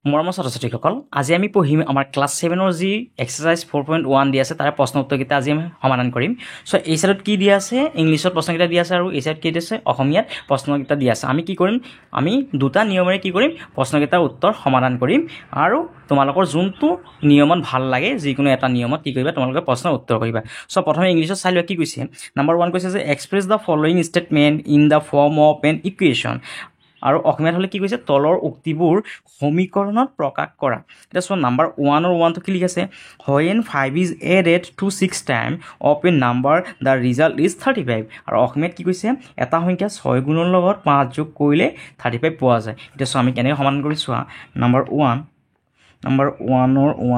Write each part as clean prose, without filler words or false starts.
মৰমৰ ছাত্ৰ-ছাত্ৰীসকল, আজি আমি পঢ়িম আমাৰ ক্লাছ 7ৰ যি এক্সাৰচাইজ 4.1 দিয়া আছে তাৰে প্ৰশ্ন উত্তৰকেইটা আজি আমি সমাধান কৰিম। চ' এই চাইডত কি দিয়া আছে, ইংলিছত প্ৰশ্নকেইটা দিয়া আছে আৰু এই চাইডত কি দিয়া আছে, অসমীয়াত প্ৰশ্নকেইটা দিয়া আছে। আমি কি কৰিম, আমি দুটা নিয়মেৰে কি কৰিম, প্ৰশ্নকেইটাৰ উত্তৰ সমাধান কৰিম আৰু তোমালোকৰ যোনটো নিয়মত ভাল লাগে যিকোনো এটা নিয়মত কি কৰিবা, তোমালোকে প্ৰশ্নৰ উত্তৰ কৰিবা। চ' প্ৰথমে ইংলিছত চাই লোৱা কি কৈছে। নাম্বাৰ 1 কৈছে যে express the following statement in the form of N equation. আৰু অসমীয়াত হ'লে কি কৈছে, তলৰ উক্তিবোৰ সমীকৰণত প্ৰকাশ কৰা। এতিয়া চোৱা নাম্বাৰ 1টো কি লিখি আছে, when 5 is added to 6 times of a number the result is 35। আৰু অসমীয়াত কি কৈছে, এটা সংখ্যা 6 গুণৰ লগত 5 যোগ কৰিলে 35 পোৱা যায়। এতিয়া চোৱা আমি কেনেকৈ সমাধান কৰি চোৱা। নাম্বাৰ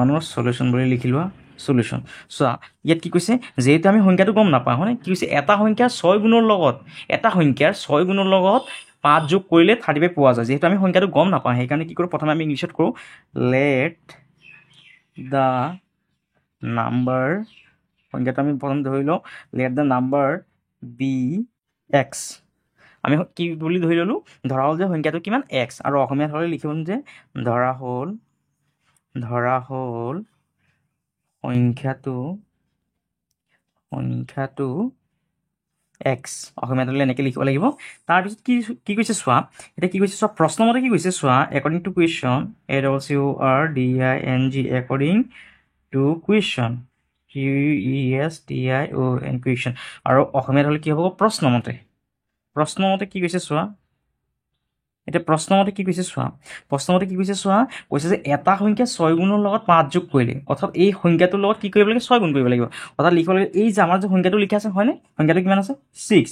1ৰ চলিউশ্যন বুলি লিখি লোৱা, চলিউশ্যন। চোৱা ইয়াত কি কৈছে, যিহেতু আমি সংখ্যাটো গম নাপাওঁ হয়নে, কি কৈছে এটা সংখ্যাৰ 6 গুণৰ লগত 5 যোগ কৰিলে 35 পোৱা যায়। যিহেতু আমি সংখ্যাটো গম নাপাওঁ সেইকাৰণে কি কৰোঁ, প্ৰথমে আমি ইংলিছত কৰোঁ লেট দ্য নাম্বাৰ, সংখ্যাটো আমি প্ৰথম ধৰি লওঁ let the number be x. আমি কি বুলি ধৰি ল'লোঁ, ধৰা হ'ল যে সংখ্যাটো কিমান এক্স, আৰু অসমীয়াত হ'লে লিখিব যে ধৰা হ'ল সংখ্যাটো এক্স। অসমীয়াত হ'লে এনেকৈ লিখিব লাগিব। তাৰপিছত কি কৈছে চোৱা, এতিয়া কি কৈছে চোৱা, প্ৰশ্নমতে কি কৈছে চোৱা, according to question, ACCORDING, according to question, QUESTION, question. আৰু অসমীয়াত হ'লে কি হ'ব, প্ৰশ্নমতে কি কৈছে চোৱা। এতিয়া প্ৰশ্নমতে কি কৈছে চোৱা, কৈছে যে এটা সংখ্যা 6 গুণৰ লগত 5 যোগ কৰিলে, অৰ্থাৎ এই সংখ্যাটোৰ লগত কি কৰিব লাগে, 6 গুণ কৰিব লাগিব। অৰ্থাৎ লিখিব লাগে এই যে আমাৰ যে সংখ্যাটো লিখা আছে হয়নে, সংখ্যাটো কিমান আছে 6,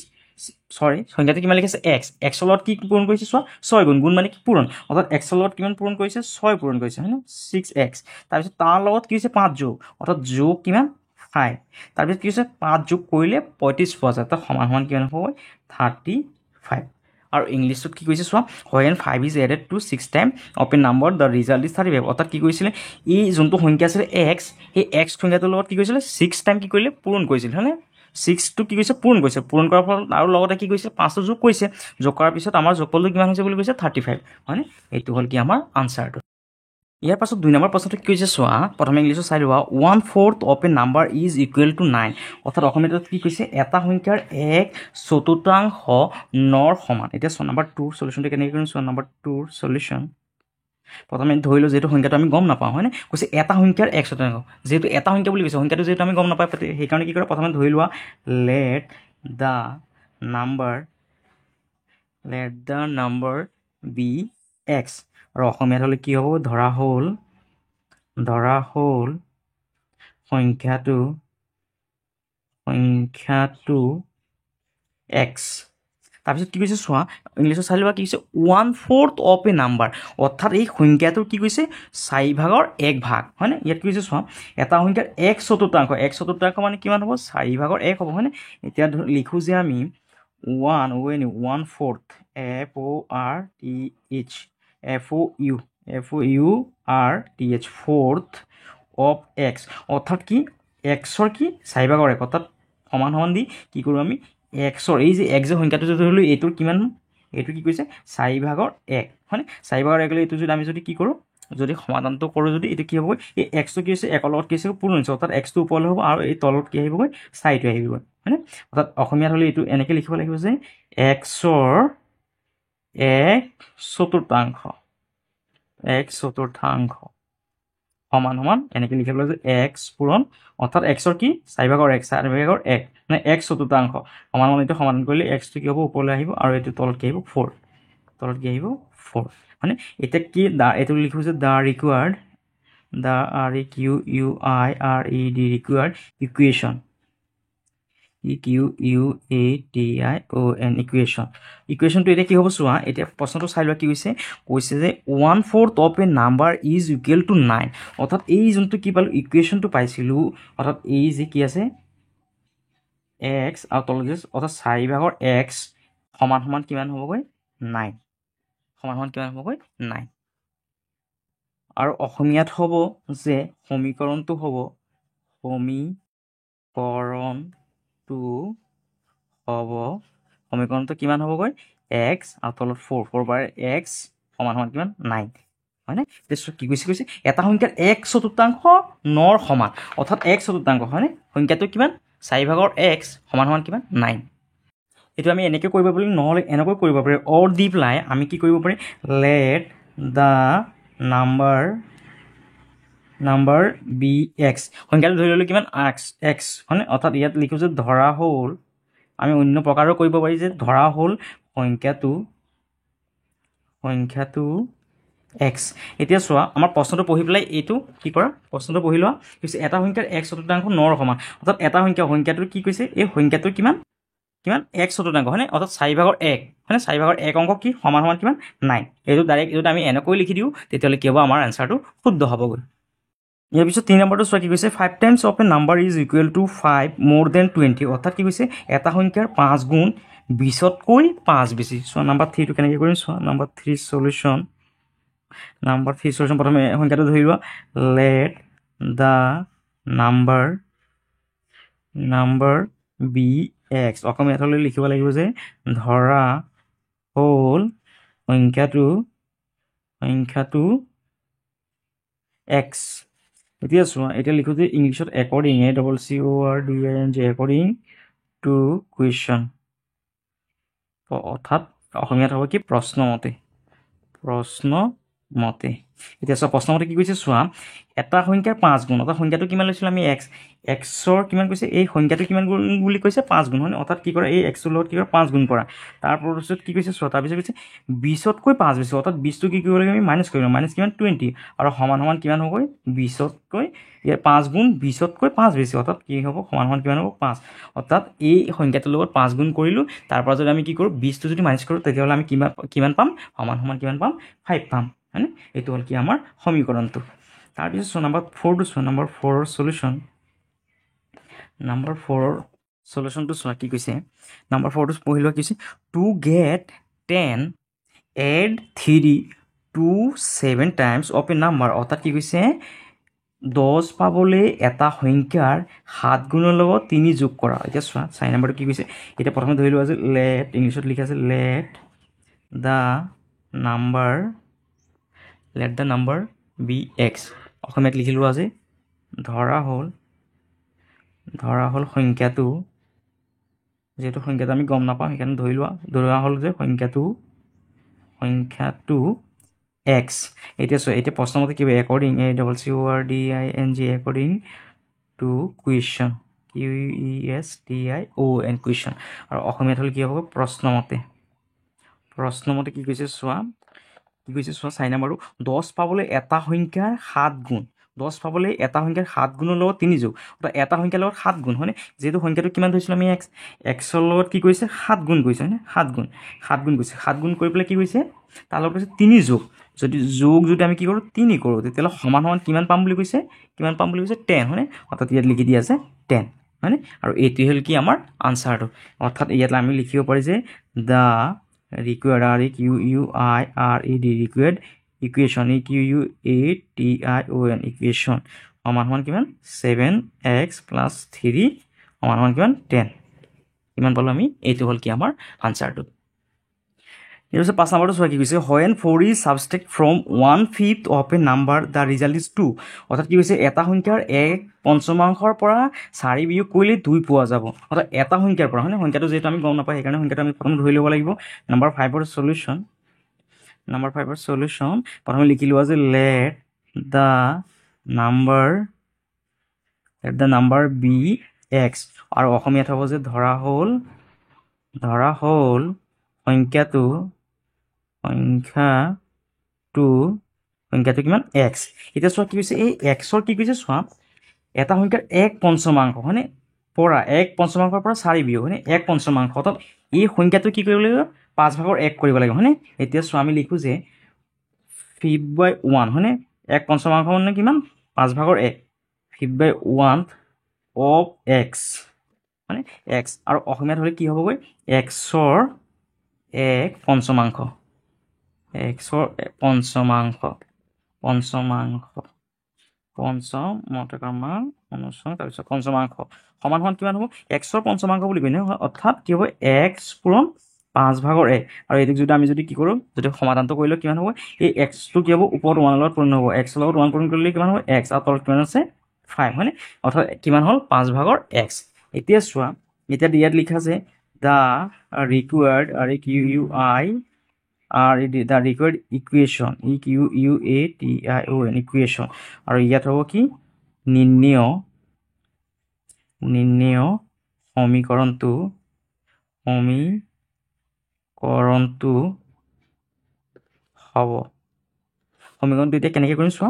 সংখ্যাটো কিমান লিখা আছে এক্সৰ লগত কি পূৰণ কৰিছে চোৱা, 6 গুণ মানে কি পূৰণ, অৰ্থাৎ এক্সৰ লগত কিমান পূৰণ কৰিছে, 6 পূৰণ কৰিছে হয়নে, 6x। তাৰপিছত তাৰ লগত কি হৈছে 5 যোগ, অৰ্থাৎ যোগ কিমান 5। তাৰপিছত কি হৈছে 5 যোগ কৰিলে 35 পোৱা যায়, অৰ্থাৎ সমান কিমান হ'ব 35। আৰু ইংলিছত কি কৈছে চোৱা, when 5 is added to 6 times of a number the result is 35। অৰ্থাৎ কি কৰিছিলে, ই যোনটো সংখ্যা আছিলে এক্স, সেই এক্স সংখ্যাটোৰ লগত কি কৰিছিলে 6 টাইম কি কৰিলে পূৰণ কৰিছিল হয়নে, 6টো কি কৰিছে পূৰণ কৰিছে, পূৰণ কৰাৰ ফলত আৰু লগতে কি কৰিছে 5টো যোগ কৰিছে, যোগ কৰাৰ পিছত আমাৰ যোগফলটো কিমান হৈছে বুলি কৈছে 35 হয়নে। এইটো হ'ল কি আমাৰ আনচাৰটো। ইয়াৰ পাছত 2 নম্বৰ প্ৰশ্নটো কি কৈছে চোৱা, প্ৰথমে ইংলিছত চাই লোৱা, 1/4 of A number is equal to 9। অৰ্থাৎ অসমীয়াত কি কৈছে, এটা সংখ্যাৰ 1/4 9ৰ সমান। এতিয়া চোৱা নাম্বাৰ 2ৰ চলিউশ্যনটো কেনেকৈ কৰিম চোৱা, নাম্বাৰ 2ৰ চলিউশ্যন প্ৰথমে ধৰিলোঁ যিহেতু সংখ্যাটো আমি গম নাপাওঁ হয়নে, কৈছে এটা সংখ্যাৰ 1/4, যিহেতু এটা সংখ্যা বুলি কৈছে, সংখ্যাটো যিহেতু আমি গম নাপাওঁ সেইকাৰণে কি কৰে, প্ৰথমে ধৰি লোৱা let the number be x. আৰু অসমীয়াত হ'লে কি হ'ব, ধৰা হ'ল সংখ্যাটো এক্স। তাৰপিছত কি কৈছে চোৱা, ইংলিছত চাই লোৱা কি কৈছে, 1/4 অফ এ নাম্বাৰ, অৰ্থাৎ এই সংখ্যাটোৰ কি কৈছে 4/1 হয়নে। ইয়াত কি কৈছে চোৱা, এটা সংখ্যাৰ 1/4 মানে কিমান হ'ব, 4/1 হ'ব হয়নে। এতিয়া লিখোঁ যে আমি 1/4 FORTH অফ এক্স, অৰ্থাৎ কি এক্সৰ কি 4/1, অৰ্থাৎ সমান দি কি কৰোঁ আমি এক্সৰ এই যে এক্স যে সংখ্যাটো যদি ধৰিলোঁ এইটোৰ কিমান, এইটো কি কৈছে 4/1 হয়নে। 4/1 হ'লে এইটো যদি আমি যদি কি কৰোঁ, যদি সমাধানটো কৰোঁ, যদি এইটো কি হ'ব, এই এক্সটো কি হৈছে 1ৰ লগত কি হৈছে পূৰণ হৈছে, অৰ্থাৎ এক্সটো ওপৰলৈ হ'ব আৰু এই তলত কি আহিবগৈ 4টো আহিবগৈ হয়নে। অৰ্থাৎ অসমীয়াত হ'লে এইটো এনেকৈ লিখিব লাগিব যে এক্সৰ 1/4 সমান এনেকৈ লিখিব লাগিব যে এক্স পূৰণ, অৰ্থাৎ এক্সৰ কি 4/1 মানে 1/4 সমান এইটো সমাধান কৰিলে এক্সটো কি হ'ব, ওপৰলৈ আহিব আৰু এইটো তলত কি আহিব 4 মানে। এতিয়া কি এইটো লিখোঁ যে দ্য ৰিকুৱাৰ্ড ইকুৱেশ্যন, ইকুৱেশ্যনটো এতিয়া কি হ'ব চোৱা। এতিয়া প্ৰশ্নটো চাই লোৱা কি কৈছে যে 1/4 of A number is equal to 9। অৰ্থাৎ এই যোনটো কি পালোঁ ইকুৱেশ্যনটো পাইছিলোঁ, অৰ্থাৎ এই যে কি আছে এক্স আৰু তলত যে অৰ্থাৎ 4/1 সমান কিমান হ'বগৈ 9, আৰু অসমীয়াত হ'ব যে সমীকৰণটো কিমান হ'বগৈ এক্স আৰু তলত 4/x সমান কিমান 9। হয়নে কি কৈছে এটা সংখ্যাৰ 1/4 9 সমান অৰ্থাৎ 1/4 হয়নে সংখ্যাটো কিমান 4/x সমান সমান কিমান 9 এইটো আমি এনেকৈ কৰিব পাৰি নহ'লে এনেকৈ কৰিব পাৰি অৰ দি পেলাই আমি কি কৰিব পাৰি let the number be x সংখ্যাটো ধৰি ল'লোঁ কিমান এক্স হয়নে অৰ্থাৎ ইয়াত লিখোঁ যে ধৰা হ'ল আমি অন্য প্ৰকাৰেও কৰিব পাৰি যে ধৰা হ'ল সংখ্যাটো এক্স এতিয়া চোৱা আমাৰ প্ৰশ্নটো পঢ়ি পেলাই এইটো কি কৰা প্ৰশ্নটো পঢ়ি লোৱা কৈছে এটা সংখ্যাৰ 1/4 9 সমান অৰ্থাৎ এটা সংখ্যাটো কি কৈছে এই সংখ্যাটো কিমান 1/4 হয়নে অৰ্থাৎ 4/1 হয়নে 4/1 অংক কি সমান সমান কিমান 9 এইটো ডাইৰেক্ট এইটো আমি এনেকৈ লিখি দিওঁ তেতিয়াহ'লে কি হ'ব আমাৰ এনচাৰটো শুদ্ধ হ'বগৈ ইয়াৰ পিছত 3 নম্বৰটো চোৱা কি কৈছে 5 times of A number is equal to 5 more than 20 অৰ্থাৎ কি কৈছে এটা সংখ্যাৰ 5 গুণ 20তকৈ 5 বেছি চোৱা নাম্বাৰ 3টো কেনেকৈ কৰিম চোৱা নাম্বাৰ 3 সলিউশ্যন প্ৰথমে সংখ্যাটো ধৰি লোৱা let the number be x অসমীয়াত হ'লে লিখিব লাগিব যে ধৰা হ'ল সংখ্যাটো এক্স এতিয়া চোৱা এতিয়া লিখোঁ যে ইংলিছত according ACCORDING according to question অৰ্থাৎ অসমীয়াত হ'ব কি প্ৰশ্নমতে এতিয়া চোৱা প্ৰশ্নমতে কি কৈছে চোৱা এটা সংখ্যাৰ 5 গুণ অৰ্থাৎ সংখ্যাটো কিমান লৈছিলোঁ আমি এক্সৰ কিমান কৈছে এই সংখ্যাটো কিমান গুণ বুলি কৈছে 5 গুণ হয়নে অৰ্থাৎ কি কৰা এই এক্সৰ লগত কি কৰা 5 গুণ কৰা তাৰপিছত কি কৈছে চোৱা তাৰপিছত কৈছে 20তকৈ 5 বেছি অৰ্থাৎ 20টো কি কৰিব লাগিব আমি মাইনাছ কৰিব মাইনাছ কিমান 20 আৰু সমান সমান কিমান হ'বগৈ 20তকৈ 5 গুণ 20তকৈ 5 বেছি অৰ্থাৎ কি হ'ব সমান সমান কিমান হ'ব 5 অৰ্থাৎ এই সংখ্যাটোৰ লগত 5 গুণ কৰিলোঁ তাৰপৰা যদি আমি কি কৰোঁ 20টো যদি মাইনাছ কৰোঁ তেতিয়াহ'লে আমি কিমান পাম সমান সমান কিমান পাম 5 পাম হয়নে এইটো হ'ল কি আমাৰ সমীকৰণটো তাৰপিছত চোৱা নাম্বাৰ 4টো চোৱা নাম্বাৰ 4ৰ চলিউশ্যনটো চোৱা কি কৈছে নাম্বাৰ 4টো পঢ়ি লোৱা কি কৈছে to gate 10 add 3 to 7 times of a number অৰ্থাৎ কি কৈছে 10 পাবলৈ এটা সংখ্যাৰ 7 গুণৰ লগত 3 যোগ কৰা এতিয়া চোৱা 4 নম্বৰটো কি কৈছে এতিয়া প্ৰথমে ধৰি লোৱা যে লেট ইংলিছত লিখা আছে let the number be x অসমীয়াত লিখি লোৱা যে ধৰা হ'ল সংখ্যাটো যিহেতু সংখ্যাটো আমি গম নাপাওঁ সেইকাৰণে ধৰা হ'ল যে সংখ্যাটো এক্স এতিয়া চোৱা এতিয়া প্ৰশ্নমতে কি according ACCORDING according to question QUESTION question আৰু অসমীয়াত হ'লে কি হ'ব প্ৰশ্নমতে কি কৈছে চোৱা 4 নম্বৰটো 10 পাবলৈ এটা সংখ্যাৰ 7 গুণ 10 পাবলৈ এটা সংখ্যাৰ 7 গুণৰ লগত 3 যোগ অৰ্থাৎ এটা সংখ্যাৰ লগত 7 গুণ হয়নে যিহেতু সংখ্যাটো কিমান ধৰিছিলোঁ আমি এক্সৰ লগত কি কৰিছে 7 গুণ কৰিছে হয়নে 7 গুণ কৰিছে 7 গুণ কৰি পেলাই কি কৰিছে তাৰ লগত কৈছে 3 যোগ যদি আমি কি কৰোঁ 3 কৰোঁ তেতিয়াহ'লে সমান সমান কিমান পাম বুলি কৈছে 10 হয়নে অৰ্থাৎ ইয়াত লিখি দিয়া আছে 10 হয়নে আৰু এইটোৱে হ'ল কি আমাৰ আনচাৰটো অৰ্থাৎ ইয়াত আমি লিখিব পাৰি যে the required required equation equation সমান সমান কিমান 7x plus 3 সমান সমান কিমান 10 কিমান পালোঁ আমি এইটো হ'ল কি আমাৰ আনচাৰটো ইয়াৰ পিছত 5 নম্বৰটো চোৱা কি কৈছে when 4 is subtract from 1/5 of a number the result is 2 অৰ্থাৎ কি কৈছে এটা সংখ্যাৰ 1/5 পৰা 4 বিয়োগ কৰিলে 2 পোৱা যাব অৰ্থাৎ এটা সংখ্যাৰ পৰা হয়নে সংখ্যাটো যিহেতু আমি গম নাপাওঁ সেইকাৰণে সংখ্যাটো আমি প্ৰথমে ধৰি ল'ব লাগিব নাম্বাৰ 5ৰ চলিউশ্যন প্ৰথমে লিখি লোৱা যে let the number be x আৰু অসমীয়াত হ'ব যে ধৰা হ'ল সংখ্যাটো কিমান এক্স এতিয়া চোৱা কি কৈছে এই এক্সৰ কি কৈছে চোৱা এটা সংখ্যাৰ 1/5 হয়নে পৰা 1/5 পৰা 4 বিয়োগ হয়নে 1/5 অৰ্থাৎ এই সংখ্যাটো কি কৰিব লাগিব 5/1 কৰিব লাগিব হয়নে এতিয়া চোৱা আমি লিখোঁ যে 5/1 হয়নে 1/5 মানে কিমান 5/1 5/1 of x মানে x আৰু অসমীয়াত হ'লে কি হ'বগৈ xৰ 1/5 তাৰপিছত পঞ্চমাংশ সমান সমান কিমান হ'ব xৰ 1/5 বুলি কৈ নহয় অৰ্থাৎ কি হ'ব x পূৰণ 5 ভাগৰ 1 আৰু এইটোক যদি আমি যদি কি কৰোঁ যদি সমাধানটো কৰিলে কিমান হ'ব এই এক্সটো কি হ'ব ওপৰত 1 লগত পূৰণ হ'ব এক্সৰ লগত 1 পূৰণ কৰিলে কিমান হ'ব এক্স আৰু তলত কিমান আছে 5 হয়নে অৰ্থাৎ কিমান হ'ল 5 ভাগৰ এক্স এতিয়া চোৱা এতিয়া ইয়াত লিখা আছে the required the required equation equation আৰু ইয়াত হ'ব কি নিৰ্ণয় সমীকৰণটো হ'ব সমীকৰণটো এতিয়া কেনেকৈ কৰিম চোৱা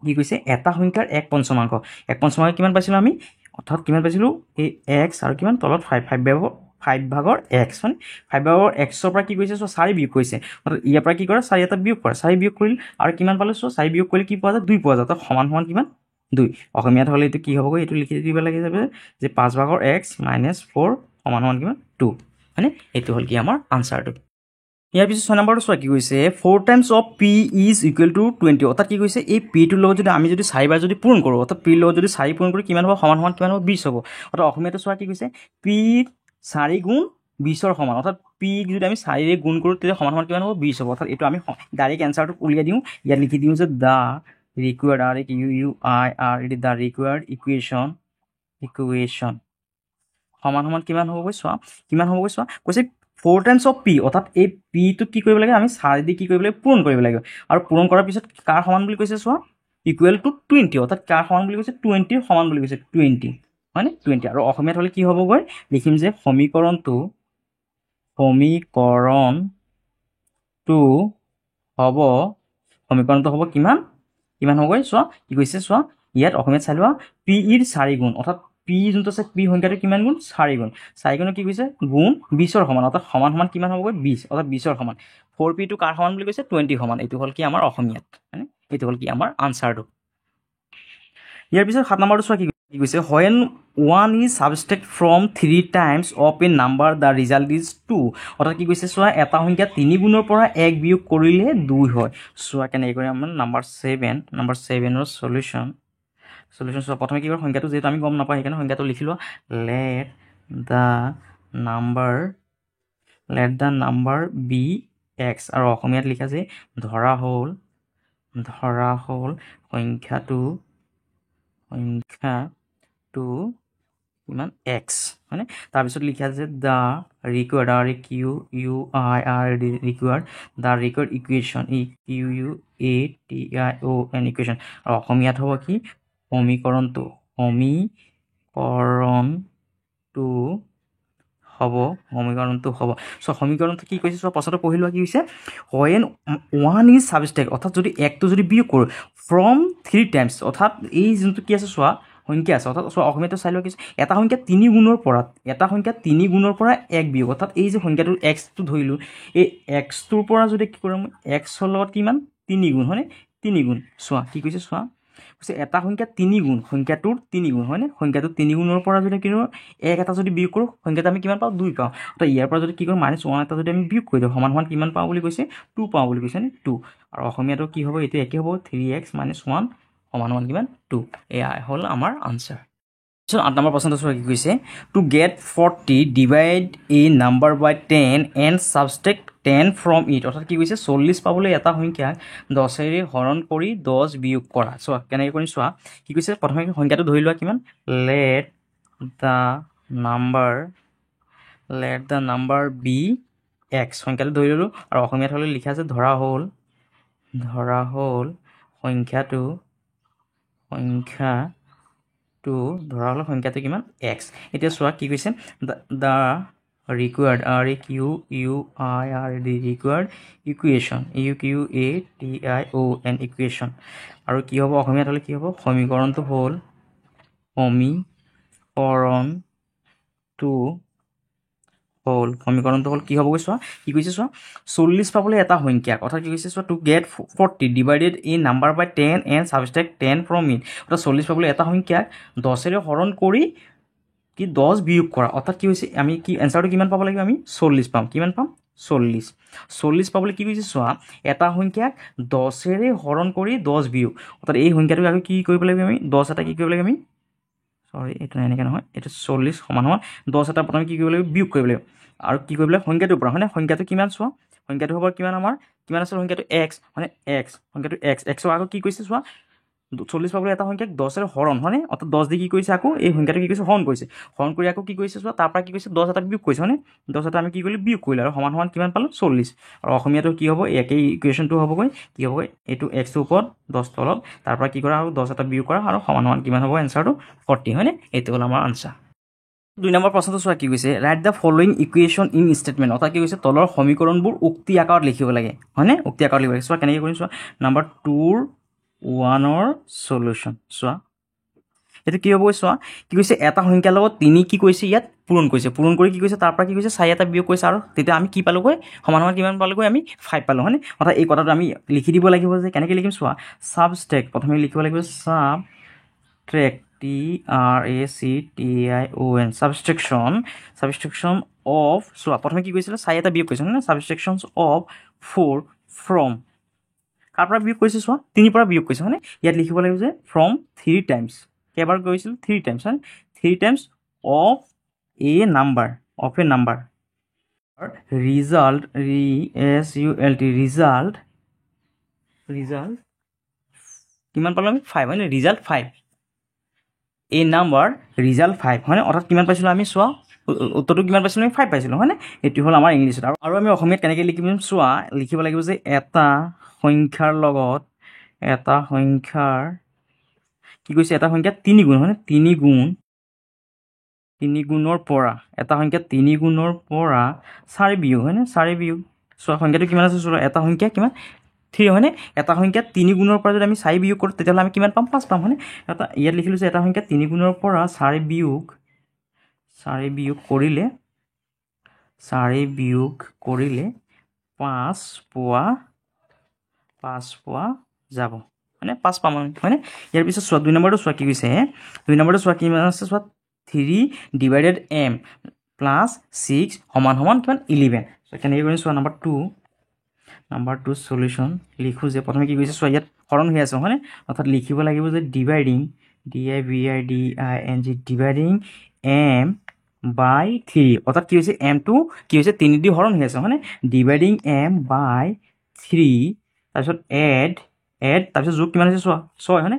কি কৈছে এটা সংখ্যাৰ 1/5 1/5 কিমান পাইছিলোঁ আমি অৰ্থাৎ কিমান পাইছিলোঁ এই এক্স আৰু কিমান তলত 5 ভাগৰ এক্স মানে 5 ভাগৰ এক্সৰ পৰা কি কৰিছে চোৱা 4 বিয়োগ কৰিছে অৰ্থাৎ ইয়াৰ পৰা কি কৰে 4 এটা বিয়োগ কৰে 4 বিয়োগ কৰিলে আৰু কিমান পালে চোৱা 4 বিয়োগ কৰিলে কি পোৱা যায় 2 পোৱা যায় অৰ্থাৎ সমান কিমান 2 অসমীয়াত হ'লে এইটো কি হ'বগৈ এইটো লিখি দিব লাগে যে 5 ভাগৰ এক্স মাইনাছ 4 সমান কিমান 2 হয়নে এইটো হ'ল কি আমাৰ আনচাৰটো ইয়াৰ পিছত 6 নম্বৰটো চোৱা কি কৈছে 4 times of P is equal to 20 অৰ্থাৎ কি কৈছে এই পিটোৰ লগত যদি আমি যদি 4 বাৰ যদি পূৰণ কৰোঁ অৰ্থাৎ পিৰ লগত যদি 4 পূৰণ কৰি কিমান হ'ব সমান কিমান হ'ব 20 হ'ব অৰ্থাৎ অসমীয়াটো চোৱা কি কৈছে পি 4 গুণ 20ৰ সমান অৰ্থাৎ পি যদি আমি 4ৰে গুণ কৰোঁ তেতিয়া সমান কিমান হ'ব 20 হ'ব অৰ্থাৎ এইটো আমি ডাইৰেক্ট এনচাৰটো উলিয়াই দিওঁ ইয়াত লিখি দিওঁ যে the required the required equation সমান কিমান হ'বগৈ চোৱা কৈছে 4 টাইমছ অফ পি অৰ্থাৎ এই পিটোক কি কৰিব লাগে আমি 4 দি কি কৰিব লাগে পূৰণ কৰিব লাগে আৰু পূৰণ কৰাৰ পিছত কাৰ সমান বুলি কৈছে চোৱা ইকুৱেল টু 20 অৰ্থাৎ কাৰ সমান বুলি কৈছে 20ৰ সমান বুলি কৈছে 20 হয়নে 20 আৰু অসমীয়াত হ'লে কি হ'বগৈ লিখিম যে সমীকৰণটো হ'ব কিমান হ'বগৈ চোৱা কি কৈছে চোৱা ইয়াত অসমীয়াত চাই লোৱা পি ইৰ 4 গুণ অৰ্থাৎ পি যোনটো আছে পি সংখ্যাটো কিমান গুণ 4 গুণ 4 গুণত কি কৈছে গুণ 20ৰ সমান অৰ্থাৎ সমান কিমান হ'বগৈ 20 অৰ্থাৎ 20ৰ সমান 4p টো কাৰ সমান বুলি কৈছে 20 সমান এইটো হ'ল কি আমাৰ অসমীয়াত হয়নে এইটো হ'ল কি আমাৰ আনচাৰটো ইয়াৰ পিছত 7 নম্বৰটো চোৱা কি কৈছে when 1 is subtract from 3 times of a number the result is 2 অৰ্থাৎ কি কৈছে চোৱা এটা সংখ্যা 3 গুণৰ পৰা 1 বিয়োগ কৰিলে 2 হয় চোৱা কেনেকৈ কৰি আমাৰ নম্বৰ 7ৰ সলিউশন চোৱা প্ৰথমে কি কৰে সংখ্যাটো যেহেতু আমি গম নাপাওঁ সেইকাৰণে সংখ্যাটো লিখি লোৱা let the number be x আৰু অসমীয়াত লিখা আছে ধৰা হ'ল সংখ্যাটো কিমান x হয়নে তাৰপিছত লিখা আছে the required equation equation আৰু অসমীয়াত হ'ব কি সমীকৰণটো হ'ব চ' সমীকৰণটো কি কৈছে চ' প্ৰশ্নটো পঢ়ি লোৱা কি হৈছে when 1 is subtract অৰ্থাৎ যদি 1টো যদি বিয়োগ কৰোঁ from 3 times অৰ্থাৎ এই যোনটো কি আছে চোৱা সংখ্যা আছে অৰ্থাৎ চোৱা অসমীয়াটো চাই লোৱা কি এটা সংখ্যা 3 গুণৰ পৰা 1 বিয়োগ অৰ্থাৎ এই যে সংখ্যাটো এক্সটো ধৰিলোঁ এই এক্সটোৰ পৰা যদি কি কৰিম এক্সৰ লগত কিমান 3 গুণ হয়নে 3 গুণ চোৱা কি কৈছে চোৱা এটা সংখ্যা 3 গুণ সংখ্যাটোৰ 3 গুণ হয়নে সংখ্যাটো 3 গুণৰ পৰা যদি কি কৰোঁ 1 এটা যদি বিয়োগ কৰোঁ সংখ্যাটো আমি কিমান পাওঁ 2 পাওঁ অৰ্থাৎ ইয়াৰ পৰা যদি কি কৰোঁ -1 এটা যদি আমি বিয়োগ কৰি দিওঁ সমান কিমান পাওঁ বুলি কৈছে 2 পাওঁ বুলি কৈছে নে 2 আৰু অসমীয়াটো কি হ'ব এইটো একে হ'ব 3x - 1 সমান কিমান 2 এয়া হ'ল আমাৰ আনচাৰ 8 নম্বৰ প্ৰশ্নটো চোৱা কি কৈছে to get 40 divide a number by 10 and subtract 10 from it অৰ্থাৎ কি কৈছে 40 পাবলৈ এটা সংখ্যাক 10ৰে হৰণ কৰি 10 বিয়োগ কৰা চোৱা কেনেকৈ কৰিম চোৱা কি কৈছে প্ৰথমে সংখ্যাটো ধৰি লোৱা কিমান let the number be x সংখ্যাটো ধৰি ল'লোঁ আৰু অসমীয়াত হ'লে লিখা আছে ধৰা হ'ল সংখ্যাটো কিমান x এতিয়া চোৱা কি কৈছে the required equation equation আৰু কি হ'ব অসমীয়াত হ'লে কি হ'ব সমীকৰণটো হ'ল কি হ'বগৈ চোৱা কি কৈছে চোৱা 40 পাবলৈ এটা সংখ্যাক অৰ্থাৎ কি কৈছে চোৱা to get 40 divided a number by 10 and subtract 10 from it অৰ্থাৎ 40 পাবলৈ এটা সংখ্যাক 10ৰে হৰণ কৰি কি 10 বিয়োগ কৰা অৰ্থাৎ কি হৈছে আমি কি এনচাৰটো কিমান পাব লাগিব আমি 40 পাম কিমান পাম 40 পাবলৈ কি কৈছে চোৱা এটা সংখ্যাক 10ৰে হৰণ কৰি 10 বিয়োগ অৰ্থাৎ এই সংখ্যাটোক আমি কি কৰিব লাগিব আমি 10 এটা কি কৰিব লাগিব আমি সৰি এইটো এনেকৈ নহয়, এইটো 40 সমান সমান 10 এটা প্ৰথমে কি কৰিব লাগিব, বিয়োগ কৰিব লাগিব। আৰু কি কৰিব লাগিব, সংখ্যাটোৰ পৰা হয়নে, সংখ্যাটো কিমান চোৱা, সংখ্যাটো হ'ব কিমান আমাৰ, কিমান আছে সংখ্যাটো x মানে x, সংখ্যাটো x, xৰ আকৌ কি কৰিছে চোৱা, 40 পাবলৈ এটা সংখ্যাক 10ৰ হৰণ হয়নে, অৰ্থাৎ 10 দি কি কৰিছে, আকৌ এই সংখ্যাটো কি কৰিছে, হৰণ কৰিছে, হৰণ কৰি আকৌ কি কৰিছে চোৱা, তাৰ পৰা কি কৰিছে 10 এটা বিয়োগ কৰিছে হয়নে, 10 এটা আমি কি কৰিলোঁ, বিয়োগ কৰিলোঁ, আৰু সমান সমান কিমান পালোঁ, 40। আৰু অসমীয়াটো কি হ'ব, একেই ইকুৱেশ্যনটো হ'বগৈ, কি হ'বগৈ, এইটো xটোৰ ওপৰত 10 তলত, তাৰ পৰা কি কৰা আৰু 10 এটা বিয়োগ কৰা, আৰু সমান সমান কিমান হ'ব, এনচাৰটো 40 হয়নে, এইটো হ'ল আমাৰ আনচাৰ। 2 নম্বৰ প্ৰশ্নটো চোৱা কি কৈছে, right the following equation in statement, অৰ্থাৎ কি কৈছে, তলৰ সমীকৰণবোৰ উক্তি আকাৰত লিখিব লাগে হয়নে, উক্তি আকাৰত লিখিব লাগে। চোৱা কেনেকৈ কৰিম চোৱা, নাম্বাৰ 2-1ৰ সলিউশ্যন চোৱা, এইটো কি হ'ব চোৱা, কি কৈছে, এটা সংখ্যাৰ লগত 3 কি কৰিছে, ইয়াত পূৰণ কৰিছে, পূৰণ কৰি কি কৰিছে, তাৰ পৰা কি কৰিছে 4 এটা বিয়োগ কৰিছে, আৰু তেতিয়া আমি কি পালোগৈ, সমান সমান কিমান পালোগৈ, আমি 5 পালোঁ হয়নে, অৰ্থাৎ এই কথাটো আমি লিখি দিব লাগিব যে, কেনেকৈ লিখিম চোৱা, ছাবষ্ট্ৰেক্ট, প্ৰথমে লিখিব লাগিব ছাবষ্ট্ৰেক্ট, TRACTION, ছাবষ্ট্ৰেকশ্যন অফ, চোৱা প্ৰথমে কি কৰিছিলে, 4 এটা বিয়োগ কৰিছে হয়নে, ছাবষ্ট্ৰেকশ্যন অফ 4 ফ্ৰম, কাৰ পৰা বিয়োগ কৰিছে চোৱা, 3 পৰা বিয়োগ কৰিছে হয়নে, ইয়াত লিখিব লাগিব যে ফ্ৰম 3 টাইমছ, কেইবাৰ কৰিছিল, 3 টাইমছ হয়, 3 times of A number, result, result কিমান পালোঁ আমি, 5 হয়নে, ৰিজাল্ট 5, এই নাম্বাৰ ৰিজাল্ট 5 হয়নে, অৰ্থাৎ কিমান পাইছিলোঁ আমি চোৱা, উত্তৰটো কিমান পাইছিলোঁ আমি, 5 পাইছিলোঁ হয়নে, এইটো হ'ল আমাৰ ইংলিছত। আৰু আমি অসমীয়াত কেনেকৈ লিখিম চোৱা, লিখিব লাগিব যে এটা সংখ্যাৰ লগত, এটা সংখ্যাৰ কি কৈছে, এটা সংখ্যা 3 গুণ হয়নে, 3 গুণৰ পৰা, এটা সংখ্যা 3 গুণৰ পৰা 4 বিয়োগ হয়নে, 4 বিয়োগ, চোৱা সংখ্যাটো কিমান আছে চোৱা, এটা সংখ্যা কিমান 3 হয়নে, এটা সংখ্যা 3 গুণৰ পৰা যদি আমি 4 বিয়োগ কৰোঁ, তেতিয়াহ'লে আমি কিমান পাম, 5 পাম হয়নে, ইয়াত লিখিলোঁ যে এটা সংখ্যা 3 গুণৰ পৰা 4 বিয়োগ কৰিলে 5 পোৱা যাব হয়নে, 5 পাম আমি হয়নে। ইয়াৰ পিছত চোৱা 2 নম্বৰটো চোৱা কি কৈছে, 2 নম্বৰটো চোৱা কিমান আছে চোৱা, 3 ডিভাইডেড m প্লাছ 6 সমান সমান কিমান 11, কেনেকৈ কৰিম চোৱা, নাম্বাৰ 2 সলিউশ্যন লিখোঁ যে, প্ৰথমে কি কৰিছে চোৱা, ইয়াত হৰণ হৈ আছে হয়নে, অৰ্থাৎ লিখিব লাগিব যে ডিভাইডিং, ডিভাইডিং m বাই 3, অৰ্থাৎ কি হৈছে, mটো কি হৈছে 3 দি হৰণ হৈ আছে হয়নে, ডিভাইডিং m বাই 3, তাৰপিছত এড তাৰপিছত যোগ কিমান হৈছে চোৱা 6 হয়নে,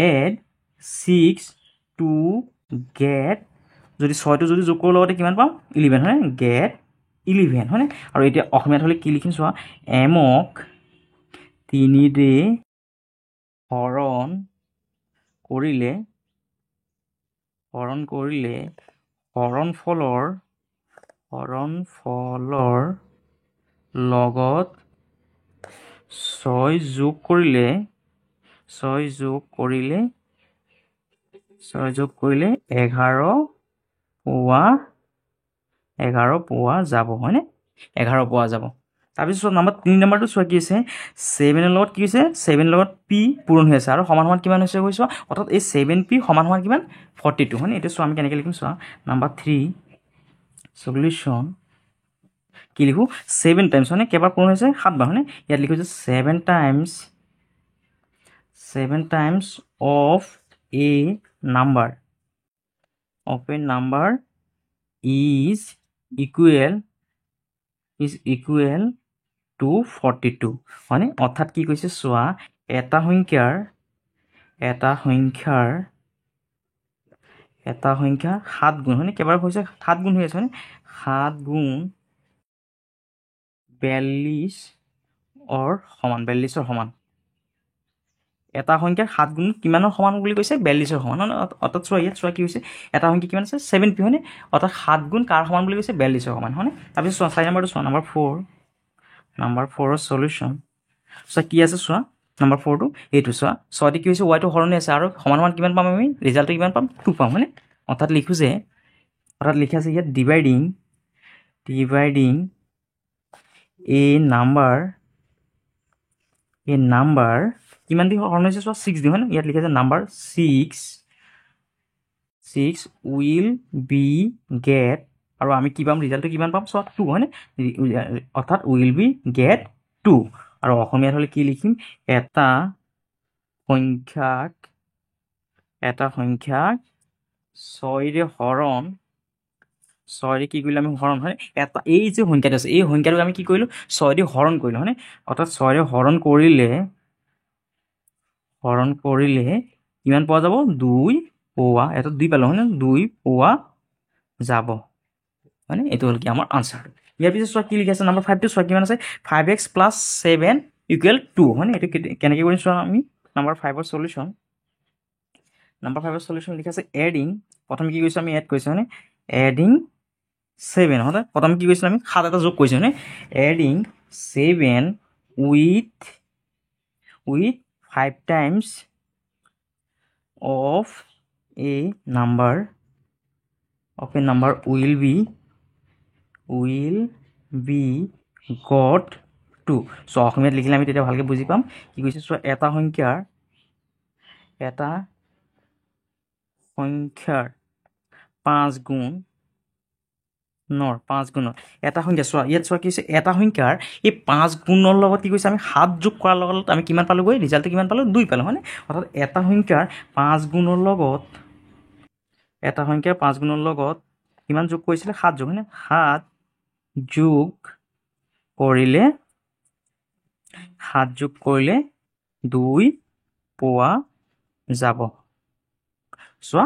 এড 6 টু গেট, যদি 6টো যদি যোগ কৰোঁ লগতে কিমান পাম 11 হয়নে, গেট 11 হয়নে। আৰু এতিয়া অসমীয়াত হ'লে কি লিখিম চোৱা, এমক 3ৰে হৰণ কৰিলে হৰণফলৰ লগত 6 যোগ কৰিলে 11 পোৱা যাব হয়নে, 11 পোৱা যাব। তাৰপিছত নাম্বাৰ 3 নম্বৰটো চোৱা কি হৈছে, 7ৰ লগত কি হৈছে, 7ৰ লগত p পূৰণ হৈ আছে, আৰু সমান সমান কিমান হৈছে কৈছোঁ, অৰ্থাৎ এই 7p সমান সমান কিমান 42 হয়নে। এইটো চোৱা আমি কেনেকৈ লিখিম চোৱা, নাম্বাৰ 3 সলিউশ্যন কি লিখোঁ, 7 টাইমছ হয়নে, কেইবাৰ পূৰণ হৈছে 7 বাৰ হয়নে, ইয়াত লিখোঁ যে 7 times of A number is equal to 42 হয়নে, অৰ্থাৎ কি কৈছে চোৱা, এটা সংখ্যাৰ 7 গুণ হয়নে, কেইবাৰ হৈছে 7 গুণ হৈ আছে হয়নে, 7 গুণ 42ৰ সমান, এটা সংখ্যাৰ 7 গুণ কিমানৰ সমান বুলি কৈছে, 42ৰ সমান হয়, অৰ্থাৎ চোৱা ইয়াত চোৱা কি হৈছে, এটা সংখ্যা কিমান আছে 7p হয়নে, অৰ্থাৎ 7 গুণ কাৰ সমান বুলি কৈছে, 42ৰ সমান হয়নে। তাৰপিছত চোৱা 4 নম্বৰটো চোৱা, নাম্বাৰ 4ৰ সলিউশ্যন চোৱা কি আছে চোৱা, নাম্বাৰ 4টো এইটো চোৱা, 6টি কি হৈছে, ৱাইটো হৰণে আছে, আৰু সমান সমান কিমান পাম আমি, ৰিজাল্টটো কিমান পাম 2 পাম হয়নে, অৰ্থাৎ লিখোঁ যে, লিখা আছে ইয়াত ডিভাইডিং এ নাম্বাৰ কিমান দি হৰণ হৈছে চোৱা, 6 দি হয়নে, ইয়াত লিখা আছে নাম্বাৰ 6 উইল বি গেট, আৰু আমি কি পাম, ৰিজাল্টটো কিমান পাম চোৱা 2 হয়নে, অৰ্থাৎ উইল বি গেট 2। আৰু অসমীয়াত হ'লে কি লিখিম, এটা সংখ্যাক 6 হৰণ 6 কি কৰিলোঁ আমি হৰণ হয় এটা এই যে সংখ্যাটো আছে এই সংখ্যাটোক আমি কি কৰিলোঁ 6 হৰণ কৰিলোঁ হয়নে অৰ্থাৎ 6 হৰণ কৰিলে কিমান পোৱা যাব 2 পোৱা এটা 2 পালোঁ হয়নে 2 পোৱা যাব হয়নে এইটো হ'ল কি আমাৰ আনচাৰটো ইয়াৰ পিছত চোৱা কি লিখি আছে নাম্বাৰ 5টো চোৱা কিমান আছে 5x + 7 = 2 হয়নে এইটো কেনেকৈ কৰিম চোৱা আমি নাম্বাৰ 5ৰ সলিউশ্যন লিখি আছে এডিং প্ৰথমে কি কৰিছোঁ আমি এড কৰিছোঁ হয়নে এডিং 7 হয়নে প্ৰথমে কি কৰিছিলোঁ আমি 7 এটা যোগ কৰিছোঁ হয়নে adding 7 with 5 times of a number will be got to so অসমীয়াত লিখিলে আমি তেতিয়া ভালকৈ বুজি পাম কি কৈছে চোৱা এটা সংখ্যাৰ 5 গুণ এটা সংখ্যা চোৱা ইয়াত চোৱা কি হৈছে এটা সংখ্যাৰ এই 5 গুণৰ লগত কি কৈছে আমি 7 যোগ কৰাৰ লগত আমি কিমান পালোগৈ ৰিজাল্টটো কিমান পালোঁ 2 পালোঁ হয়নে অৰ্থাৎ এটা সংখ্যাৰ 5 গুণৰ লগত কিমান যোগ কৰিছিলে 7 যোগ হয়নে 7 যোগ কৰিলে 2 পোৱা যাব চোৱা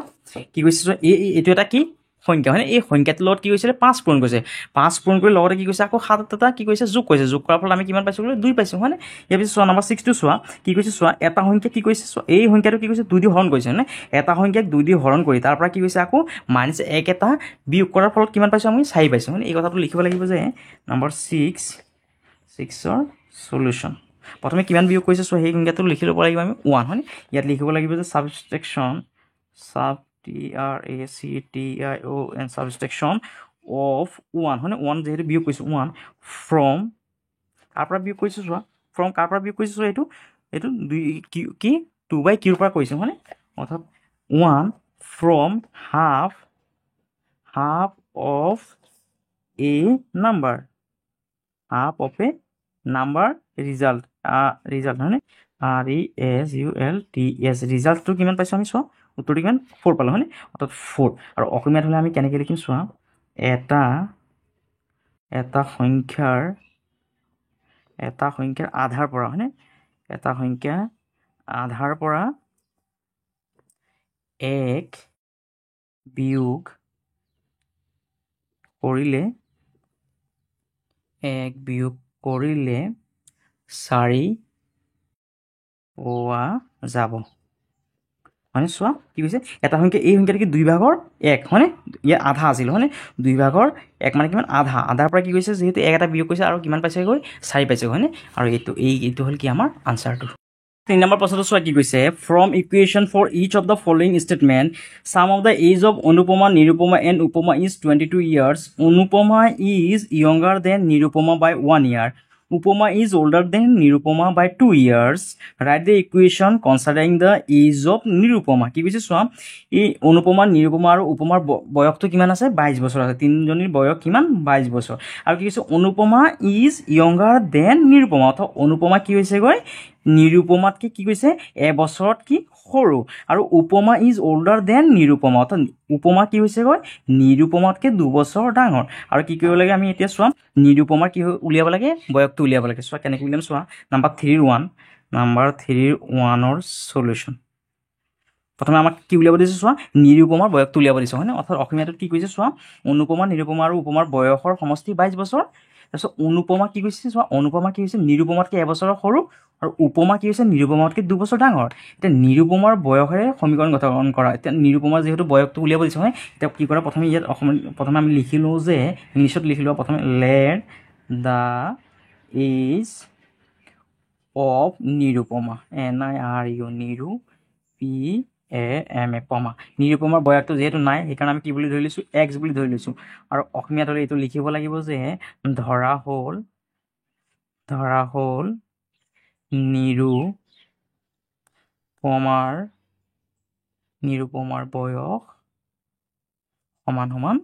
কি কৈছে চোৱা এইটো এটা কি সংখ্যা হয়নে এই সংখ্যাটোৰ লগত কি কৰিছিলে 5 পূৰণ কৰিছে 5 পূৰণ কৰি লগতে কি কৈছে আকৌ 7 এটা কি কৰিছে যোগ কৰিছে যোগ কৰাৰ ফলত আমি কিমান পাইছোঁ 2 পাইছোঁ হয়নে ইয়াৰ পিছত চোৱা নাম্বাৰ 6টো চোৱা কি কৈছে চোৱা এটা সংখ্যা কি কৰিছে চোৱা এই সংখ্যাটো কি কৈছে 2 দি হৰণ কৰিছে হয়নে এটা সংখ্যাক 2 দি হৰণ কৰি তাৰ পৰা কি কৈছে আকৌ -1 এটা বিয়োগ কৰাৰ ফলত কিমান পাইছোঁ আমি 4 পাইছোঁ হয়নে এই কথাটো লিখিব লাগিব যে নাম্বাৰ 6ৰ সলিউশ্যন প্ৰথমে কিমান বিয়োগ কৰিছে চোৱা সেই সংখ্যাটো লিখি ল'ব লাগিব আমি 1 হয়নে ইয়াত লিখিব লাগিব যে সাবট্ৰেকশ্যন TRACTION সাবট্ৰেকশ্যন অফ 1 হয়নে 1 যেহেতু বিয়োগ কৰিছোঁ 1 ফ্ৰম কাৰ পৰা বিয়োগ কৰিছোঁ চোৱা ফ্ৰম কাৰ পৰা বিয়োগ কৰিছোঁ চোৱা এইটো 2/q পৰা কৰিছোঁ হয়নে অৰ্থাৎ 1 from half of A number result হয়নে RESULTS ৰিজাল্টটো কিমান পাইছোঁ আমি চোৱা উত্তৰটো কিমান 4 পালোঁ হয়নে অৰ্থাৎ 4 আৰু অসমীয়াত হ'লে আমি কেনেকৈ লিখিম চোৱা এটা সংখ্যাৰ আধাৰ পৰা হয়নে এটা সংখ্যা আধাৰ পৰা 1 বিয়োগ কৰিলে 4 পোৱা যাব হয়নে চোৱা কি কৈছে এটা সংখ্যা এই সংখ্যাটো কি 2 ভাগৰ 1 হয়নে ইয়াৰ আধা আছিল হয়নে 2 ভাগৰ 1 মানে কিমান আধাৰ পৰা কি কৈছে যিহেতু 1 এটা বিয়োগ কৰিছে আৰু কিমান পাইছেগৈ 4 পাইছে হয়নে আৰু এইটো হ'ল কি আমাৰ আনচাৰটো 3 নম্বৰ প্ৰশ্নটো চোৱা কি কৈছে from equation for each of the following statement sum of the age of Anupama Nirupama and Upama is 22 years Anupama is younger than Nirupama by 1 year Upama is older than Nirupama by 2 years. Write the equation considering the age of Nirupama. কি কৈছে চোৱা এই অনুপমা নিৰুপমা আৰু উপমাৰ বয়সটো কিমান আছে 22 বছৰ আছে তিনিজনীৰ বয়স কিমান 22 বছৰ আৰু কি কৈছে Anupama is younger than Nirupama অৰ্থাৎ অনুপমা কি হৈছেগৈ নিৰুপমাতকৈ কি কৈছে এবছৰত কি সৰু আৰু উপমা ইজ অল্ডাৰ দেন নিৰুপমা অৰ্থাৎ উপমা কি হৈছেগৈ নিৰুপমাতকৈ 2 বছৰ ডাঙৰ আৰু কি কৰিব লাগে আমি এতিয়া চোৱা নিৰুপমাৰ কি উলিয়াব লাগে বয়সটো উলিয়াব লাগে চোৱা কেনেকৈ উলিয়াম চোৱা নাম্বাৰ 3ৰ সলিউশ্যন প্ৰথমে আমাক কি উলিয়াব দিছে চোৱা নিৰুপমাৰ বয়সটো উলিয়াব দিছে হয়নে অৰ্থাৎ অসমীয়াটোত কি কৈছে চোৱা অনুপমা নিৰুপমা আৰু উপমাৰ বয়সৰ সমষ্টি 22 বছৰ তাৰপিছত অনুপমা কি কৈছে চোৱা অনুপমা কি হৈছে নিৰুপমাতকৈ এবছৰৰ সৰু আৰু উপমা কি হৈছে নিৰুপমাতকৈ 2 বছৰ ডাঙৰ এতিয়া নিৰুপমাৰ বয়সেৰে সমীকৰণ গঠন কৰা এতিয়া নিৰুপমাৰ যিহেতু বয়সটো উলিয়াব দিছে হয় এতিয়া কি কৰা প্ৰথমে ইয়াত প্ৰথমে আমি লিখি লওঁ যে ইংলিছত লিখি লওঁ প্ৰথমে let the age of Nirupama NIRU Nirupama নিৰুপমাৰ বয়সটো যিহেতু নাই সেইকাৰণে আমি কি বুলি ধৰি লৈছোঁ X বুলি ধৰি লৈছোঁ আৰু অসমীয়াত হ'লে এইটো লিখিব লাগিব যে ধৰা হ'ল নিৰুপমাৰ বয়স সমান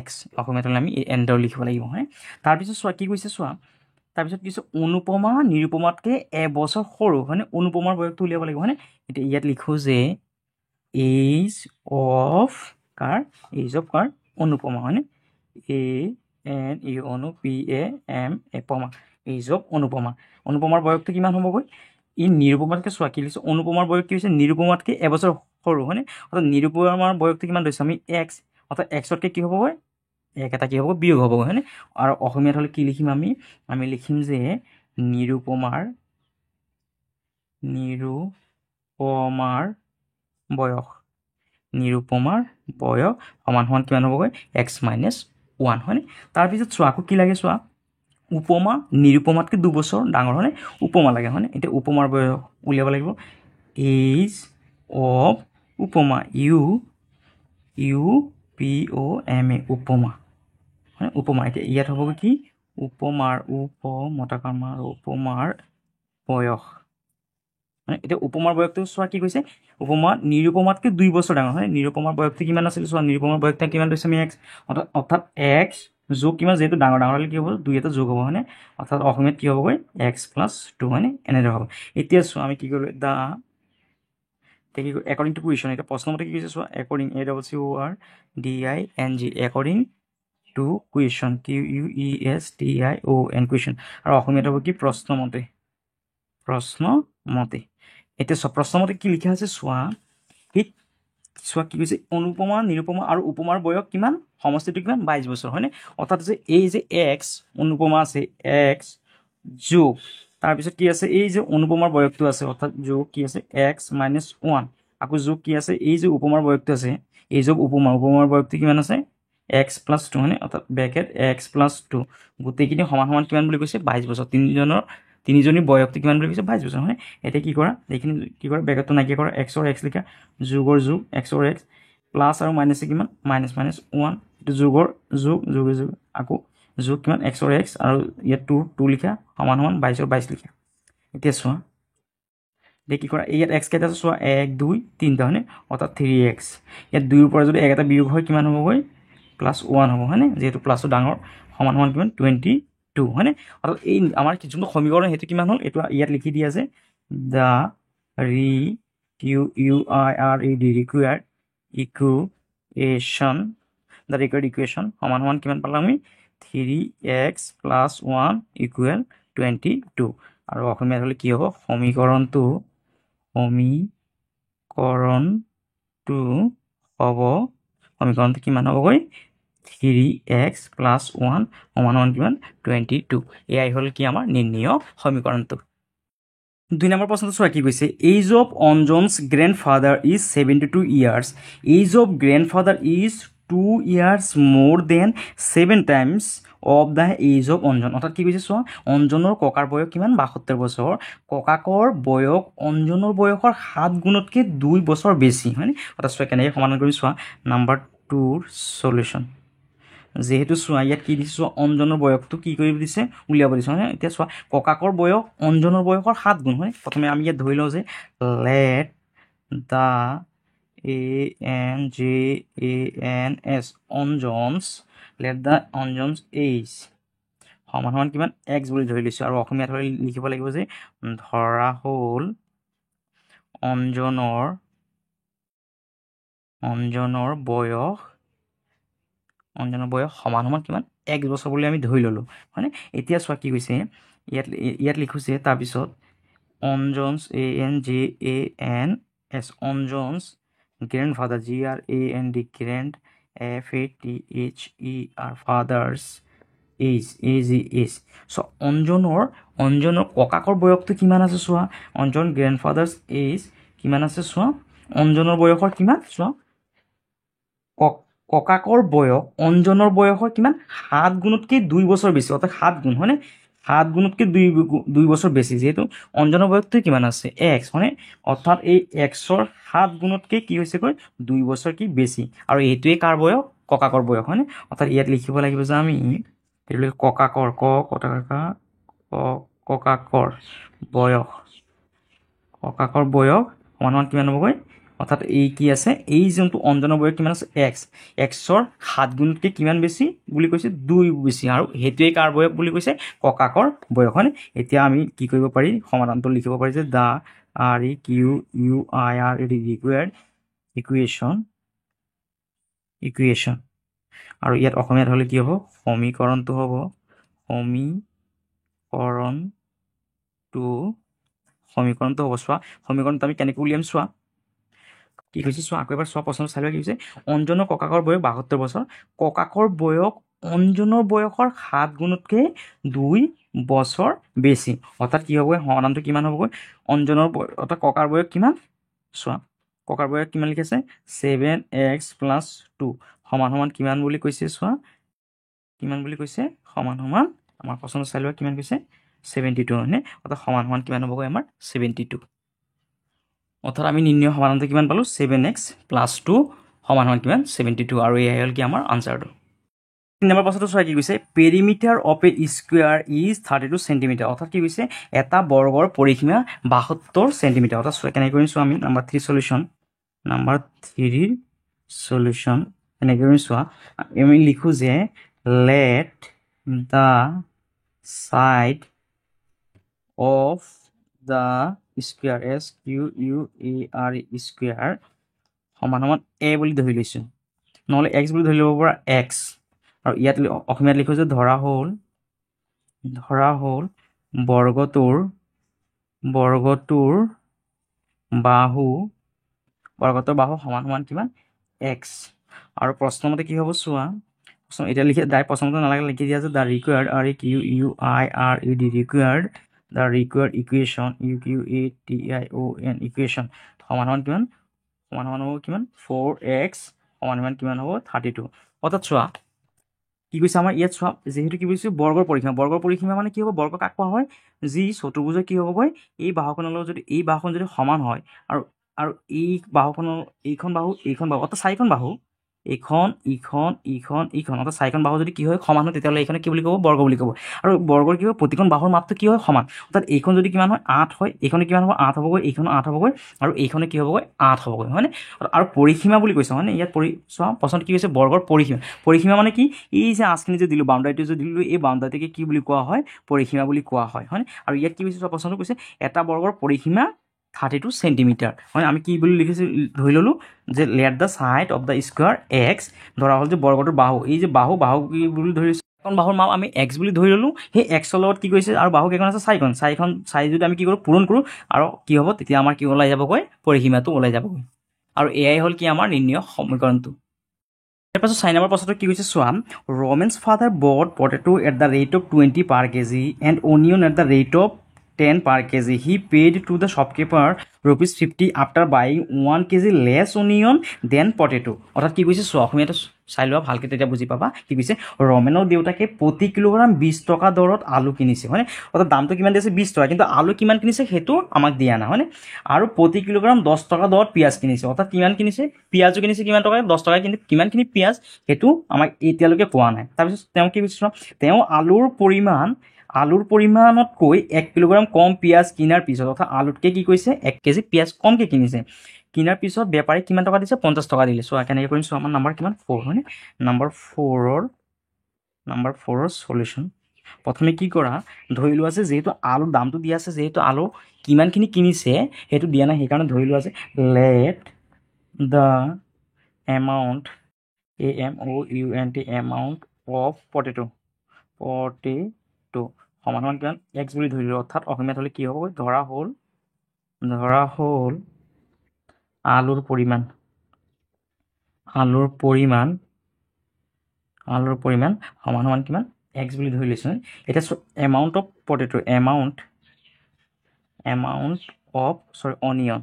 X অসমীয়াত হ'লে আমি এণ্ডৰ লিখিব লাগিব হয় তাৰপিছত চোৱা কি কৈছে চোৱা তাৰপিছত কিছু অনুপমা নিৰুপমাতকৈ এবছৰ সৰু হয়নে অনুপমাৰ বয়সটো উলিয়াব লাগিব হয়নে এতিয়া ইয়াত লিখোঁ যে এজ অফ কাৰ এইজ অফ কাৰ অনুপমা হয়নে ANEONUPAMA পমা এইজ অফ অনুপমা অনুপমাৰ বয়সটো কিমান হ'বগৈ ই নিৰুপমাতকৈ চোৱা কি লিখিছোঁ অনুপমাৰ বয়স কি হৈছে নিৰুপমাতকৈ এবছৰ সৰু হয়নে অৰ্থাৎ নিৰুপমাৰ বয়সটো কিমান লৈছোঁ আমি এক্স অৰ্থাৎ এক্সতকৈ কি হ'বগৈ এক এটা কি হ'ব বিয়োগ হ'বগৈ হয়নে আৰু অসমীয়াত হ'লে কি লিখিম আমি লিখিম যে নিৰুপমাৰ বয়স সমান কিমান হ'বগৈ x-1 হয়নে তাৰপিছত চোৱা আকৌ কি লাগে চোৱা উপমা নিৰুপমাতকৈ 2 বছৰ ডাঙৰ হয়নে উপমা লাগে হয়নে এতিয়া উপমাৰ বয়স উলিয়াব লাগিব এইজ অফ উপমা UPOMA উপমা হয় উপমা এতিয়া ইয়াত হ'বগৈ কি উপমাৰ বয়স মানে এতিয়া উপমাৰ বয়সটো চোৱা কি কৈছে উপমা নিৰুপমাতকৈ 2 বছৰ ডাঙৰ হয় নিৰুপমাৰ বয়সটো কিমান আছিল চোৱা নিৰুপমাৰ বয়সটো কিমান লৈছে আমি এক্স অৰ্থাৎ এক্স যোগ কিমান যিহেতু ডাঙৰ হ'লে কি হ'ব 2 এটা যোগ হ'ব হয়নে অৰ্থাৎ অসমীয়াত কি হ'বগৈ x+2 হয়নে এনেদৰে হ'ব এতিয়া চোৱা আমি কি কৰিলোঁ একৰ্ডিং টু কুৱেশ্যন এতিয়া প্ৰশ্নমতে কি কৈছে চোৱা according ACCORDING according to question QUESTION question আৰু অসমীয়াত হ'ব কি প্ৰশ্নমতে এতিয়া চোৱা প্ৰশ্নমতে কি লিখা আছে চোৱা কি কৈছে অনুপমা নিৰুপমা আৰু উপমাৰ বয়স কিমান সমষ্টিটো কিমান 22 বছৰ হয়নে অৰ্থাৎ যে এই যে এক্স অনুপমা আছে এক্স যোগ তাৰপিছত কি আছে এই যে অনুপমাৰ বয়সটো আছে অৰ্থাৎ যোগ কি আছে x-1 আকৌ যোগ কি আছে এই যে উপমাৰ বয়সটো আছে এই যোগ উপমাৰ বয়সটো কিমান আছে x+2 হয়নে অৰ্থাৎ ব্ৰেকেট x+2 গোটেইখিনি সমান কিমান বুলি কৈছে 22 বছৰ তিনিজনী বয়সটো কিমান বুলি কৈছে 22 বছৰ হয়নে এতিয়া কি কৰা এইখিনি কি কৰা ব্ৰেকেটটো নাইকিয়া কৰা x লিখা যোগৰ যোগ x প্লাছ আৰু মাইনাছে কিমান -1 এইটো যোগৰ যোগ আকৌ যোগ কিমান x আৰু ইয়াত 2 লিখা সমান 22 লিখা এতিয়া চোৱা এতিয়া কি কৰা ইয়াত x কেইটা চোৱা 1 2 3টা হয়নে অৰ্থাৎ 3x ইয়াত 2ৰ পৰা যদি এটা বিয়োগ হয় কিমান হ'বগৈ +1 হ'ব হয়নে যিহেতু প্লাছটো ডাঙৰ সমান কিমান 22 হয়নে অৰ্থাৎ এই আমাৰ যোনটো সমীকৰণ সেইটো কিমান হ'ল এইটো ইয়াত লিখি দিয়া আছে দ্য ৰিকুৱাৰ্ড ইকুৱেশ্যন সমান কিমান পালোঁ আমি 3x + 1 = 22 আৰু অসমীয়াত হ'লে কি হ'ব সমীকৰণটো কিমান হ'বগৈ 3x + 1 সমান কিমান 22 এয়াই হ'ল কি আমাৰ নিৰ্ণয় সমীকৰণটো 2 নম্বৰ প্ৰশ্নটো চোৱা কি কৈছে age of Anjan's grandfather is 72 years age of grandfather is 2 years more than 7 times of the age of Anjan অৰ্থাৎ কি কৈছে চোৱা অঞ্জনৰ ককাৰ বয়স কিমান 72 বছৰ ককাকৰ বয়স অঞ্জনৰ বয়সৰ 7 গুণতকৈ 2 বছৰ বেছি হয়নে অৰ্থাৎ চোৱা কেনেকৈ সমাধান কৰিম চোৱা নাম্বাৰ 2ৰ সলিউশ্যন যেহেতু চোৱা ইয়াত কি দিছে চোৱা অঞ্জনৰ বয়সটো কি কৰিব দিছে উলিয়াব দিছে হয়নে এতিয়া চোৱা ককাকৰ বয়স অঞ্জনৰ বয়সৰ 7 গুণ হয় প্ৰথমে আমি ইয়াত ধৰি লওঁ যে লেট দ্য অঞ্জনছ এইজ সমান কিমান x বুলি ধৰি লৈছোঁ আৰু অসমীয়াত হ'লে লিখিব লাগিব যে ধৰা হ'ল অঞ্জনৰ বয়স সমান কিমান 1 বছৰ বুলি আমি ধৰি ল'লোঁ হয়নে এতিয়া চোৱা কি কৈছে ইয়াত লিখোঁ যে তাৰপিছত Anjan's ANJANS Anjan's grandfather GRAND grand FATHER father's age চ' অঞ্জনৰ ককাকৰ বয়সটো কিমান আছে চোৱা অঞ্জন গ্ৰেণ্ডফাদাৰ্ছ এইজ কিমান আছে চোৱা অঞ্জনৰ বয়সৰ কিমান চোৱা ককাকৰ বয়স অঞ্জনৰ বয়সৰ কিমান 7 গুণতকৈ 2 বছৰ বেছি অৰ্থাৎ 7 গুণ হয়নে 7 গুণতকৈ 2 বছৰ বেছি যিহেতু অঞ্জনৰ বয়সটো কিমান আছে x হয়নে অৰ্থাৎ এই xৰ 7 গুণতকৈ কি হৈছেগৈ 2 বছৰ কি বেছি আৰু এইটোৱে কাৰ বয়স ককাকৰ বয়স হয়নে অৰ্থাৎ ইয়াত লিখিব লাগিব যে আমি ককাকৰ বয়স সমান কিমান হ'বগৈ অৰ্থাৎ এই কি আছে এই যোনটো অঞ্জনৰ বয়স কিমান আছে xৰ 7 গুণতকৈ কিমান বেছি বুলি কৈছে 2 বেছি আৰু সেইটোৱে কাৰ বয়স বুলি কৈছে ককাকৰ বয়স হয়নে এতিয়া আমি কি কৰিব পাৰি সমাধানটো লিখিব পাৰি যে দ্য ৰিকুৱাৰ্ড ইকুৱেশ্যন ইকুৱেশ্যন আৰু ইয়াত অসমীয়াত হ'লে কি হ'ব সমীকৰণটো হ'ব সমীকৰণটো হ'ব চোৱা সমীকৰণটো আমি কেনেকৈ উলিয়াম চোৱা কি কৈছে চোৱা আকৌ এবাৰ চোৱা প্ৰশ্নটো চাই লোৱা কি হৈছে অঞ্জনৰ ককাকৰ বয়স 72 বছৰ ককাকৰ বয়স অঞ্জনৰ বয়সৰ 7 গুণতকৈ 2 বছৰ বেছি অৰ্থাৎ কি হ'বগৈ সমাধানটো কিমান হ'বগৈ অঞ্জনৰ অৰ্থাৎ ককাৰ বয়স কিমান চোৱা ককাৰ বয়স কিমান লিখিছে 7x + 2 সমান সমান কিমান বুলি কৈছে চোৱা কিমান বুলি কৈছে সমান সমান আমাৰ প্ৰশ্নটো চাই লোৱা কিমান কৈছে 72 হয়নে অৰ্থাৎ সমান সমান কিমান হ'বগৈ আমাৰ 72 অৰ্থাৎ আমি নিৰ্ণয় সমাধানটো কিমান পালোঁ 7x + 2 সমান সমান কিমান 72 আৰু এয়াই হ'ল কি আমাৰ আনচাৰটো 3 নম্বৰ প্ৰশ্নটো চোৱা কি কৈছে perimeter of A square is 32 centimetre অৰ্থাৎ কি কৈছে এটা বৰ্গৰ পৰিসীমা 72 চেণ্টিমিটাৰ অৰ্থাৎ কেনেকৈ কৰিম চোৱা আমি নাম্বাৰ 3 সলিউশ্যন এনেকৈ কৰিম চোৱা আমি লিখোঁ যে let the side of the square square সমান সমান a বুলি ধৰি লৈছোঁ নহ'লে x বুলি ধৰি ল'ব পৰা x আৰু ইয়াত অসমীয়াত লিখোঁ যে ধৰা হ'ল বৰ্গটোৰ বাহু সমান সমান কিমান x আৰু প্ৰশ্নমতে কি হ'ব চোৱা এতিয়া লিখি প্ৰশ্নমতে নালাগে লিখি দিয়া যে দ্য ৰিকুৱাৰ্ড ইকুৱেশ্যন ইকুৱেশ্যন সমান সমান হ'ব কিমান 4x সমান সমান কিমান হ'ব 32 অৰ্থাৎ চোৱা কি কৈছে আমাৰ ইয়াত চোৱা যিহেতু কি কৈছে বৰ্গৰ পৰিসীমা মানে কি হ'ব বৰ্গ কাক কোৱা হয় যি চতুৰ্ভুজৰ কি হ'বগৈ এই বাহুখনৰ লগত যদি এই বাহুখন যদি সমান হয় আৰু এই বাহুখনৰ এইখন বাহু অৰ্থাৎ 4খন বাহু ইখন অৰ্থাৎ 4খন বাহু যদি কি হয় সমান হয় তেতিয়াহ'লে এইখনে কি বুলি ক'ব বৰ্গ বুলি ক'ব আৰু বৰ্গৰ কি হয় প্ৰতিখন বাহুৰ মাপটো কি হয় সমান অৰ্থাৎ এইখন যদি কিমান হয় 8 হয় এইখনে কিমান হ'ব 8 হ'বগৈ এইখনো 8 হ'বগৈ আৰু এইখনে কি হ'বগৈ 8 হ'বগৈ হয়নে আৰু পৰিসীমা বুলি কৈছে হয়নে ইয়াত চোৱা প্ৰশ্নটো কি হৈছে বৰ্গৰ পৰিসীমা মানে কি এই যে আঁচখিনি যে দিলোঁ বাউণ্ডাৰীটো যে দিলোঁ এই বাউণ্ডাৰীটোকে কি বুলি কোৱা হয় পৰিসীমা বুলি কোৱা হয় হয়নে আৰু ইয়াত কি হৈছে চোৱা প্ৰশ্নটো কৈছে এটা বৰ্গৰ পৰিসীমা 32 চেণ্টিমিটাৰ হয় আমি কি বুলি লিখিছোঁ ধৰি ল'লোঁ যে let the side of the square x ধৰা হ'ল যে বৰ্গটোৰ বাহু এই যে বাহু কি বুলি ধৰিছোঁ এখন বাহুৰ মাপ আমি x বুলি ধৰি ল'লোঁ সেই xৰ লগত কি কৰিছে আৰু বাহু কেইখন আছে 4খন যদি আমি কি কৰোঁ পূৰণ কৰোঁ আৰু কি হ'ব তেতিয়া আমাৰ কি ওলাই যাবগৈ পৰিসীমাটো ওলাই যাবগৈ আৰু এয়াই হ'ল কি আমাৰ নিৰ্ণয় সমীকৰণটো তাৰপাছত 4 নম্বৰ প্ৰশ্নটো কি কৈছে চোৱা ৰমেন্স ফাদাৰ বট potato at the rate of 20 per kg and onion at the rate of 10 per kg. He paid to the shopkeeper ₹50 after buying 1 kg less onion than potato. অৰ্থাৎ কি কৈছে চোৱা অসমীয়াটো চাই লোৱা ভালকৈ তেতিয়া বুজি পাবা কি কৈছে ৰমেনৰ দেউতাকে প্ৰতি কিলোগ্ৰাম 20 টকা দৰত আলু কিনিছে হয়নে অৰ্থাৎ দামটো কিমান দিছে 20 টকা কিন্তু আলু কিমান কিনিছে সেইটো আমাক দিয়া নাই হয়নে আৰু প্ৰতি কিলোগ্ৰাম 10 টকা দৰত পিঁয়াজ কিনিছে অৰ্থাৎ কিমান কিনিছে পিঁয়াজো কিনিছে কিমান টকা 10 টকা কিন্তু কিমানখিনি পিঁয়াজ সেইটো আমাক এতিয়ালৈকে কোৱা নাই তাৰপিছত তেওঁ কি কৈছে চোৱা তেওঁ আলুৰ পৰিমাণতকৈ 1 কিলোগ্ৰাম কম পিঁয়াজ কিনাৰ পিছত অৰ্থাৎ আলুতকৈ কি কৈছে 1 কেজি পিঁয়াজ কমকৈ কিনিছে কিনাৰ পিছত বেপাৰীক কিমান টকা দিছে 50 টকা দিলে চোৱা কেনেকৈ কৰিম চোৱা আমাৰ নাম্বাৰ কিমান 4 হয়নে নাম্বাৰ 4ৰ সলিউশ্যন প্ৰথমে কি কৰা ধৰি লোৱা আছে যিহেতু আলুৰ দামটো দিয়া আছে যিহেতু আলু কিমানখিনি কিনিছে সেইটো দিয়া নাই সেইকাৰণে ধৰি লোৱা আছে let the amount amount of potato সমান সমান কিমান x বুলি ধৰিলোঁ অৰ্থাৎ অসমীয়াত হ'লে কি হ'ব ধৰা হ'ল আলুৰ পৰিমাণ সমান সমান কিমান x বুলি ধৰি লৈছোঁ এতিয়া amount of potato amount of onion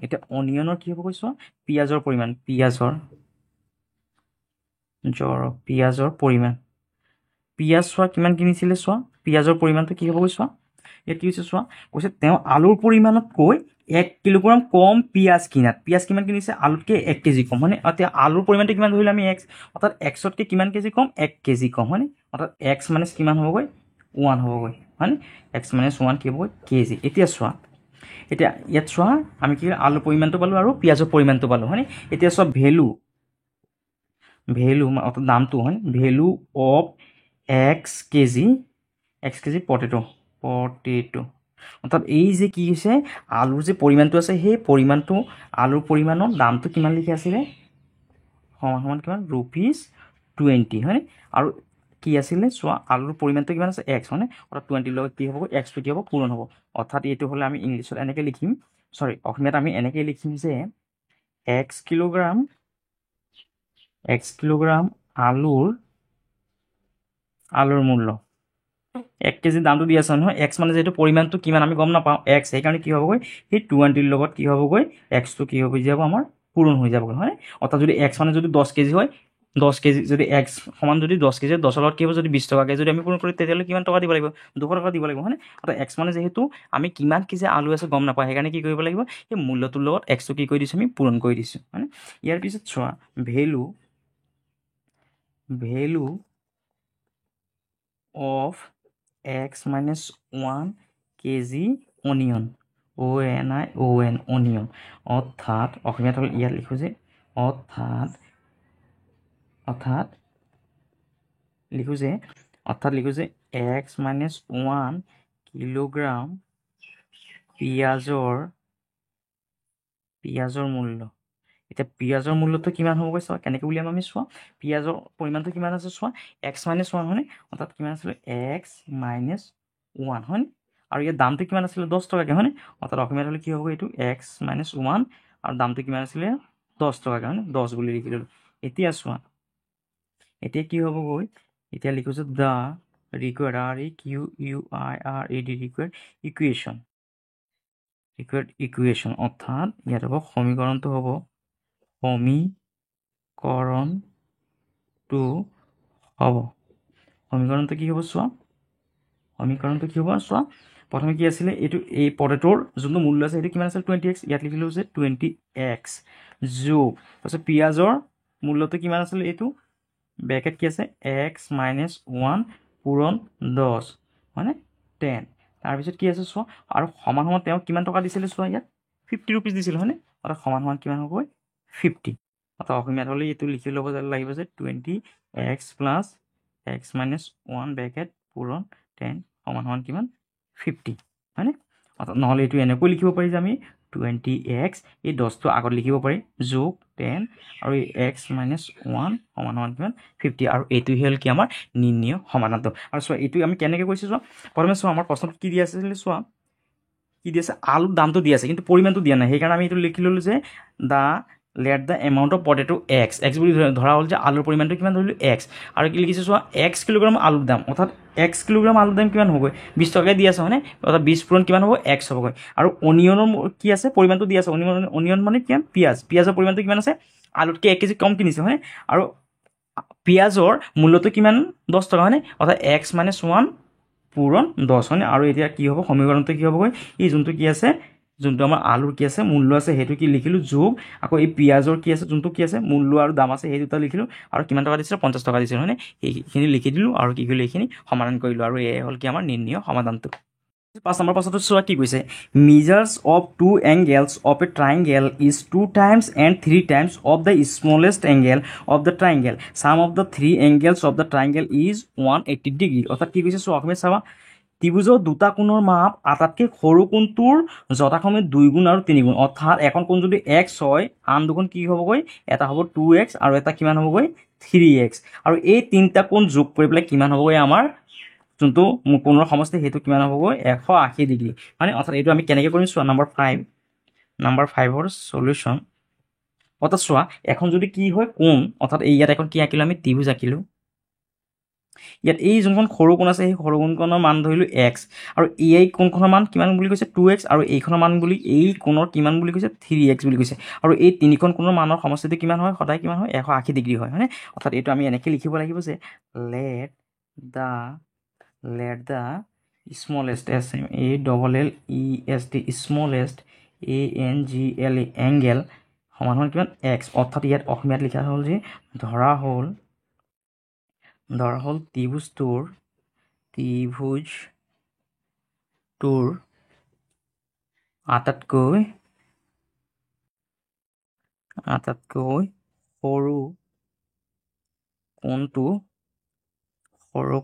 এতিয়া অনিয়নৰ কি হ'ব কৈছোঁ পিঁয়াজৰ পৰিমাণ পিঁয়াজ চোৱা কিমান কিনিছিলে চোৱা পিঁয়াজৰ পৰিমাণটো কি হ'বগৈ চোৱা ইয়াত কি হৈছে চোৱা কৈছে তেওঁ আলুৰ পৰিমাণতকৈ 1 কিলোগ্ৰাম কম পিঁয়াজ কিমান কিনিছে আলুতকৈ 1 কেজি কম হয়নে এতিয়া আলুৰ পৰিমাণটো কিমান ধৰিলে আমি x অৰ্থাৎ xতকৈ কিমান কেজি কম 1 কেজি কম হয়নে অৰ্থাৎ x মানে কিমান হ'বগৈ 1 হ'বগৈ হয়নে x মানে 1 কি হ'বগৈ কেজি এতিয়া ইয়াত চোৱা আমি কি আলুৰ পৰিমাণটো পালোঁ আৰু পিঁয়াজৰ পৰিমাণটো পালোঁ হয়নে এতিয়া চোৱা ভেলু অৰ্থাৎ দামটো হয় value of x KG potato অৰ্থাৎ এই যে কি হৈছে আলুৰ যে পৰিমাণটো আছে সেই আলুৰ পৰিমাণৰ দামটো কিমান লিখি আছিলে সমান সমান কিমান ₹20 হয়নে আৰু কি আছিলে চোৱা আলুৰ পৰিমাণটো কিমান আছে x হয়নে অৰ্থাৎ 20 লগত কি হ'ব xটো কি হ'ব পূৰণ হ'ব অৰ্থাৎ এইটো হ'লে আমি ইংলিছত এনেকৈ লিখিম অসমীয়াত আমি এনেকৈ লিখিম যে x কিলোগ্ৰাম আলুৰ মূল্য 1 কেজি দামটো দি আছে নহয় x মানে যিহেতু পৰিমাণটো কিমান আমি গম নাপাওঁ x সেইকাৰণে কি হ'বগৈ সেই 20 লগত কি হ'বগৈ xটো কি হৈ যাব আমাৰ পূৰণ হৈ যাবগৈ হয় অৰ্থাৎ যদি x মানে যদি 10 কেজি হয় 10 কেজি যদি x সমান যদি 10 কেজি 10 লগত কি হ'ব যদি 20 টকাকৈ যদি আমি পূৰণ কৰোঁ তেতিয়াহ'লে কিমান টকা দিব লাগিব 200 টকা দিব লাগিব হয়নে অৰ্থাৎ x মানে যিহেতু আমি কিমান কেজি আলু আছে গম নাপাওঁ সেইকাৰণে কি কৰিব লাগিব সেই মূল্যটোৰ লগত xটো কি কৰি দিছোঁ আমি পূৰণ কৰি দিছোঁ হয়নে ইয়াৰ পিছত চোৱা value of x minus 1 KG onion onion অৰ্থাৎ অসমীয়াত হ'ল ইয়াত লিখোঁ যে অৰ্থাৎ লিখোঁ যে x minus 1 কিলোগ্ৰাম পিঁয়াজৰ মূল্য এতিয়া পিঁয়াজৰ মূল্যটো কিমান হ'বগৈ চোৱা কেনেকৈ উলিয়াম আমি চোৱা পিঁয়াজৰ পৰিমাণটো কিমান আছে চোৱা x minus 1 হয়নে অৰ্থাৎ কিমান আছিলে x minus 1 হয়নে আৰু ইয়াৰ দামটো কিমান আছিলে 10 টকাকৈ হয়নে অৰ্থাৎ অসমীয়াত হ'লে কি হ'ব এইটো x minus 1 আৰু দামটো কিমান আছিলে 10 টকাকৈ হয়নে 10 বুলি লিখি ল'লোঁ এতিয়া চোৱা এতিয়া কি হ'বগৈ এতিয়া লিখোঁ যে দ্য ৰিকুৱাৰ্ড ইকুৱেশ্যন অৰ্থাৎ ইয়াত হ'ব সমীকৰণটো হ'ব সমীকৰণটো কি হ'ব চোৱা প্ৰথমে কি আছিলে এইটো এই পটেটোৰ যোনটো মূল্য আছে সেইটো কিমান আছিল 20x ইয়াত লিখিলোঁ যে 20x যোগ তাৰপিছত পিঁয়াজৰ মূল্যটো কিমান আছিলে এইটো ব্ৰেকেট কি আছে x minus 1 পূৰণ 10 হয়নে 10 তাৰপিছত কি আছে চোৱা আৰু সমান সমান তেওঁ কিমান টকা দিছিলে চোৱা ইয়াত 50 rupees দিছিল হয়নে অৰ্থাৎ সমান সমান কিমান হ'বগৈ 50 অৰ্থাৎ অসমীয়াত হ'লে এইটো লিখি ল'ব লাগিব যে 20x plus x minus 1 bracket পূৰণ 10 সমান সমান কিমান 50 হয়নে অৰ্থাৎ নহ'লে এইটো এনেকৈ লিখিব পাৰি যে আমি 20x এই 10টো আগত লিখিব পাৰি যোগ 10 আৰু এই x minus 1 সমান সমান কিমান 50 আৰু এইটো হ'ল কি আমাৰ নিৰ্ণয় সমাধানটো আৰু চোৱা এইটো আমি কেনেকৈ কৈছোঁ চোৱা প্ৰথমে চোৱা আমাৰ প্ৰশ্নটো কি দি আছিলে চোৱা কি দি আছে আলুৰ দামটো দি আছে কিন্তু পৰিমাণটো দিয়া নাই সেইকাৰণে আমি এইটো লিখি ল'লোঁ যে let the amount of potato x বুলি ধৰা হ'ল যে আলুৰ পৰিমাণটো কিমান ধৰিলোঁ x আৰু কি লিখিছে চোৱা x কিলোগ্ৰাম আলুৰ দাম অৰ্থাৎ x কিলোগ্ৰাম আলুৰ দাম কিমান হ'বগৈ 20 টকাকৈ দি আছে হয়নে অৰ্থাৎ 20 পূৰণ কিমান হ'ব x হ'বগৈ আৰু অনিয়নৰ কি আছে পৰিমাণটো দি আছে অনিয়ন মানে কিমান পিঁয়াজৰ পৰিমাণটো কিমান আছে আলুতকৈ 1 কেজি কম কিনিছে হয়নে আৰু পিঁয়াজৰ মূল্যটো কিমান 10 টকা হয়নে অৰ্থাৎ x minus 1 পূৰণ 10 হয়নে আৰু এতিয়া কি হ'ব সমীকৰণটো কি হ'বগৈ এই যোনটো আমাৰ আলুৰ কি আছে মূল্য আছে সেইটো কি লিখিলোঁ যোগ আকৌ এই পিঁয়াজৰ কি আছে যোনটো কি আছে মূল্য আৰু দাম আছে সেই দুটা লিখিলোঁ আৰু কিমান টকা দিছিলে 50 টকা দিছিল হয়নে সেইখিনি লিখি দিলোঁ আৰু কি কৰিলোঁ এইখিনি সমাধান কৰিলোঁ আৰু এয়াই হ'ল কি আমাৰ নিৰ্ণয় সমাধানটো 5 নম্বৰ প্ৰশ্নটো চোৱা কি কৈছে measures of 2 angles of a triangle is 2 times and 3 times of the smallest angle of the triangle sum of the 3 angles of the triangle is 180 degree অৰ্থাৎ কি কৈছে চোৱা অসমীয়াত চাবা ত্ৰিভুজৰ দুটা কোণৰ মাপ আটাইতকৈ সৰু কোণটোৰ যথাক্ৰমে 2 গুণ আৰু 3 গুণ অৰ্থাৎ এখন কোণ যদি x হয় আন দুখন কি হ'বগৈ এটা হ'ব 2x আৰু এটা কিমান হ'বগৈ 3x আৰু এই তিনিটা কোণ যোগ কৰি পেলাই কিমান হ'বগৈ আমাৰ যোনটো কোণৰ সমষ্টি সেইটো কিমান হ'বগৈ 180 ডিগ্ৰী মানে অৰ্থাৎ এইটো আমি কেনেকৈ কৰিম চোৱা নম্বৰ 5ৰ সলিউশ্যন অৰ্থাৎ চোৱা এখন যদি কি হয় কোণ অৰ্থাৎ ইয়াত এখন কি আঁকিলোঁ আমি ত্ৰিভুজ আঁকিলোঁ ইয়াত এই যোনখন সৰু কোণ আছে সেই সৰু কোণখনৰ মান ধৰিলোঁ x আৰু এই কোণখনৰ মান কিমান বুলি কৈছে 2x আৰু এইখনৰ মান বুলি এই কোণৰ কিমান বুলি কৈছে 3x বুলি কৈছে আৰু এই তিনিখন কোণৰ মানৰ সমষ্টিটো কিমান হয় সদায় কিমান হয় 180 ডিগ্ৰী হয় হয়নে অৰ্থাৎ এইটো আমি এনেকৈ লিখিব লাগিব যে let the smallest smallest angle সমান হ'ল কিমান x অৰ্থাৎ ইয়াত অসমীয়াত লিখা হ'ল যে ধৰা হ'ল ত্ৰিভুজটোৰ আটাইতকৈ সৰু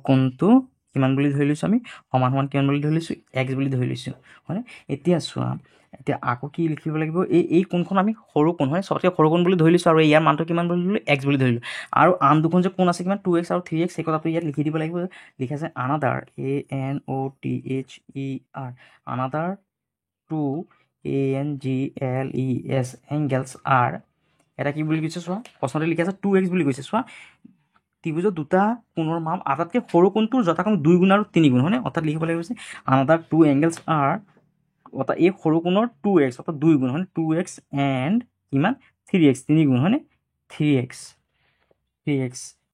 কোণটো কিমান বুলি ধৰি লৈছোঁ আমি সমান কিমান বুলি ধৰি লৈছোঁ x বুলি ধৰি লৈছোঁ হয়নে এতিয়া চোৱা এতিয়া আকৌ কি লিখিব লাগিব এই কোণখন আমি সৰু কোণ হয় চবতকৈ সৰু কোণ বুলি ধৰি লৈছোঁ আৰু ইয়াৰ মানটো কিমান বুলি ধৰিলোঁ x বুলি ধৰিলোঁ আৰু আন দুখন যে কোণ আছে কিমান 2x আৰু 3x সেই কথাটো ইয়াত লিখি দিব লাগিব লিখা আছে another ANOTHER another 2 ANGLES angles are এটা কি বুলি কৈছে চোৱা প্ৰশ্নতে লিখা আছে 2x বুলি কৈছে চোৱা ত্ৰিভুজৰ দুটা কোণৰ মাপ আটাইতকৈ সৰু কোণটোৰ যথাক্ৰমে 2 গুণ আৰু 3 গুণ হয়নে অৰ্থাৎ লিখিব লাগিব another 2 angles are অৰ্থাৎ এই সৰু কোণৰ 2x অৰ্থাৎ 2 গুণ হয়নে 2x and কিমান 3x 3 গুণ হয়নে 3x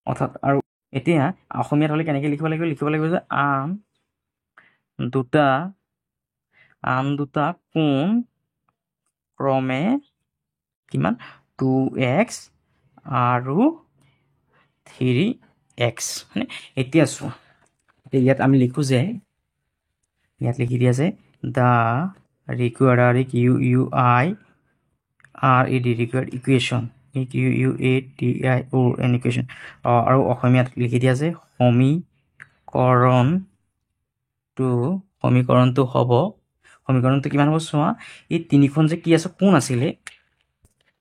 অৰ্থাৎ আৰু এতিয়া অসমীয়াত হ'লে কেনেকৈ লিখিব লাগিব যে আন দুটা কোণ ক্ৰমে কিমান 2x আৰু 3x হয়নে এতিয়া চোৱা ইয়াত আমি লিখোঁ যে ইয়াত লিখি দিয়া আছে the required required equation equation আৰু অসমীয়াত লিখি দিয়া আছে সমীকৰণটো হ'ব সমীকৰণটো কিমান হ'ব চোৱা এই তিনিখন যে কি আছে কোণ আছিলে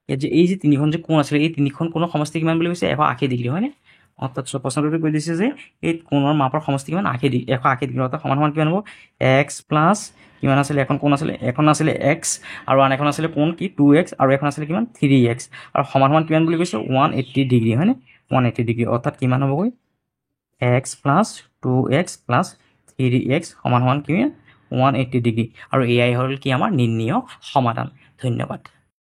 ইয়াত যে এই যে তিনিখন যে কোণ আছিলে এই তিনিখন কোণৰ সমষ্টি কিমান বুলি কৈছে 180 ডিগ্ৰী হয়নে অৰ্থাৎ প্ৰশ্নটোতে কৈ দিছে যে এই কোণৰ মাপৰ সমষ্টি কিমান 180 ডিগ্ৰী অৰ্থাৎ সমান কিমান হ'ব x প্লাছ কিমান আছিলে এখন আছিলে x আৰু আন এখন আছিলে কোণ কি 2x আৰু এখন আছিলে কিমান 3x আৰু সমান কিমান বুলি কৈছে 180 ডিগ্ৰী হয়নে 180 ডিগ্ৰী অৰ্থাৎ কিমান হ'বগৈ x plus 2x plus 3x সমান কিমান 180 ডিগ্ৰী আৰু এয়াই হ'ল কি আমাৰ নিৰ্ণয় সমাধান ধন্যবাদ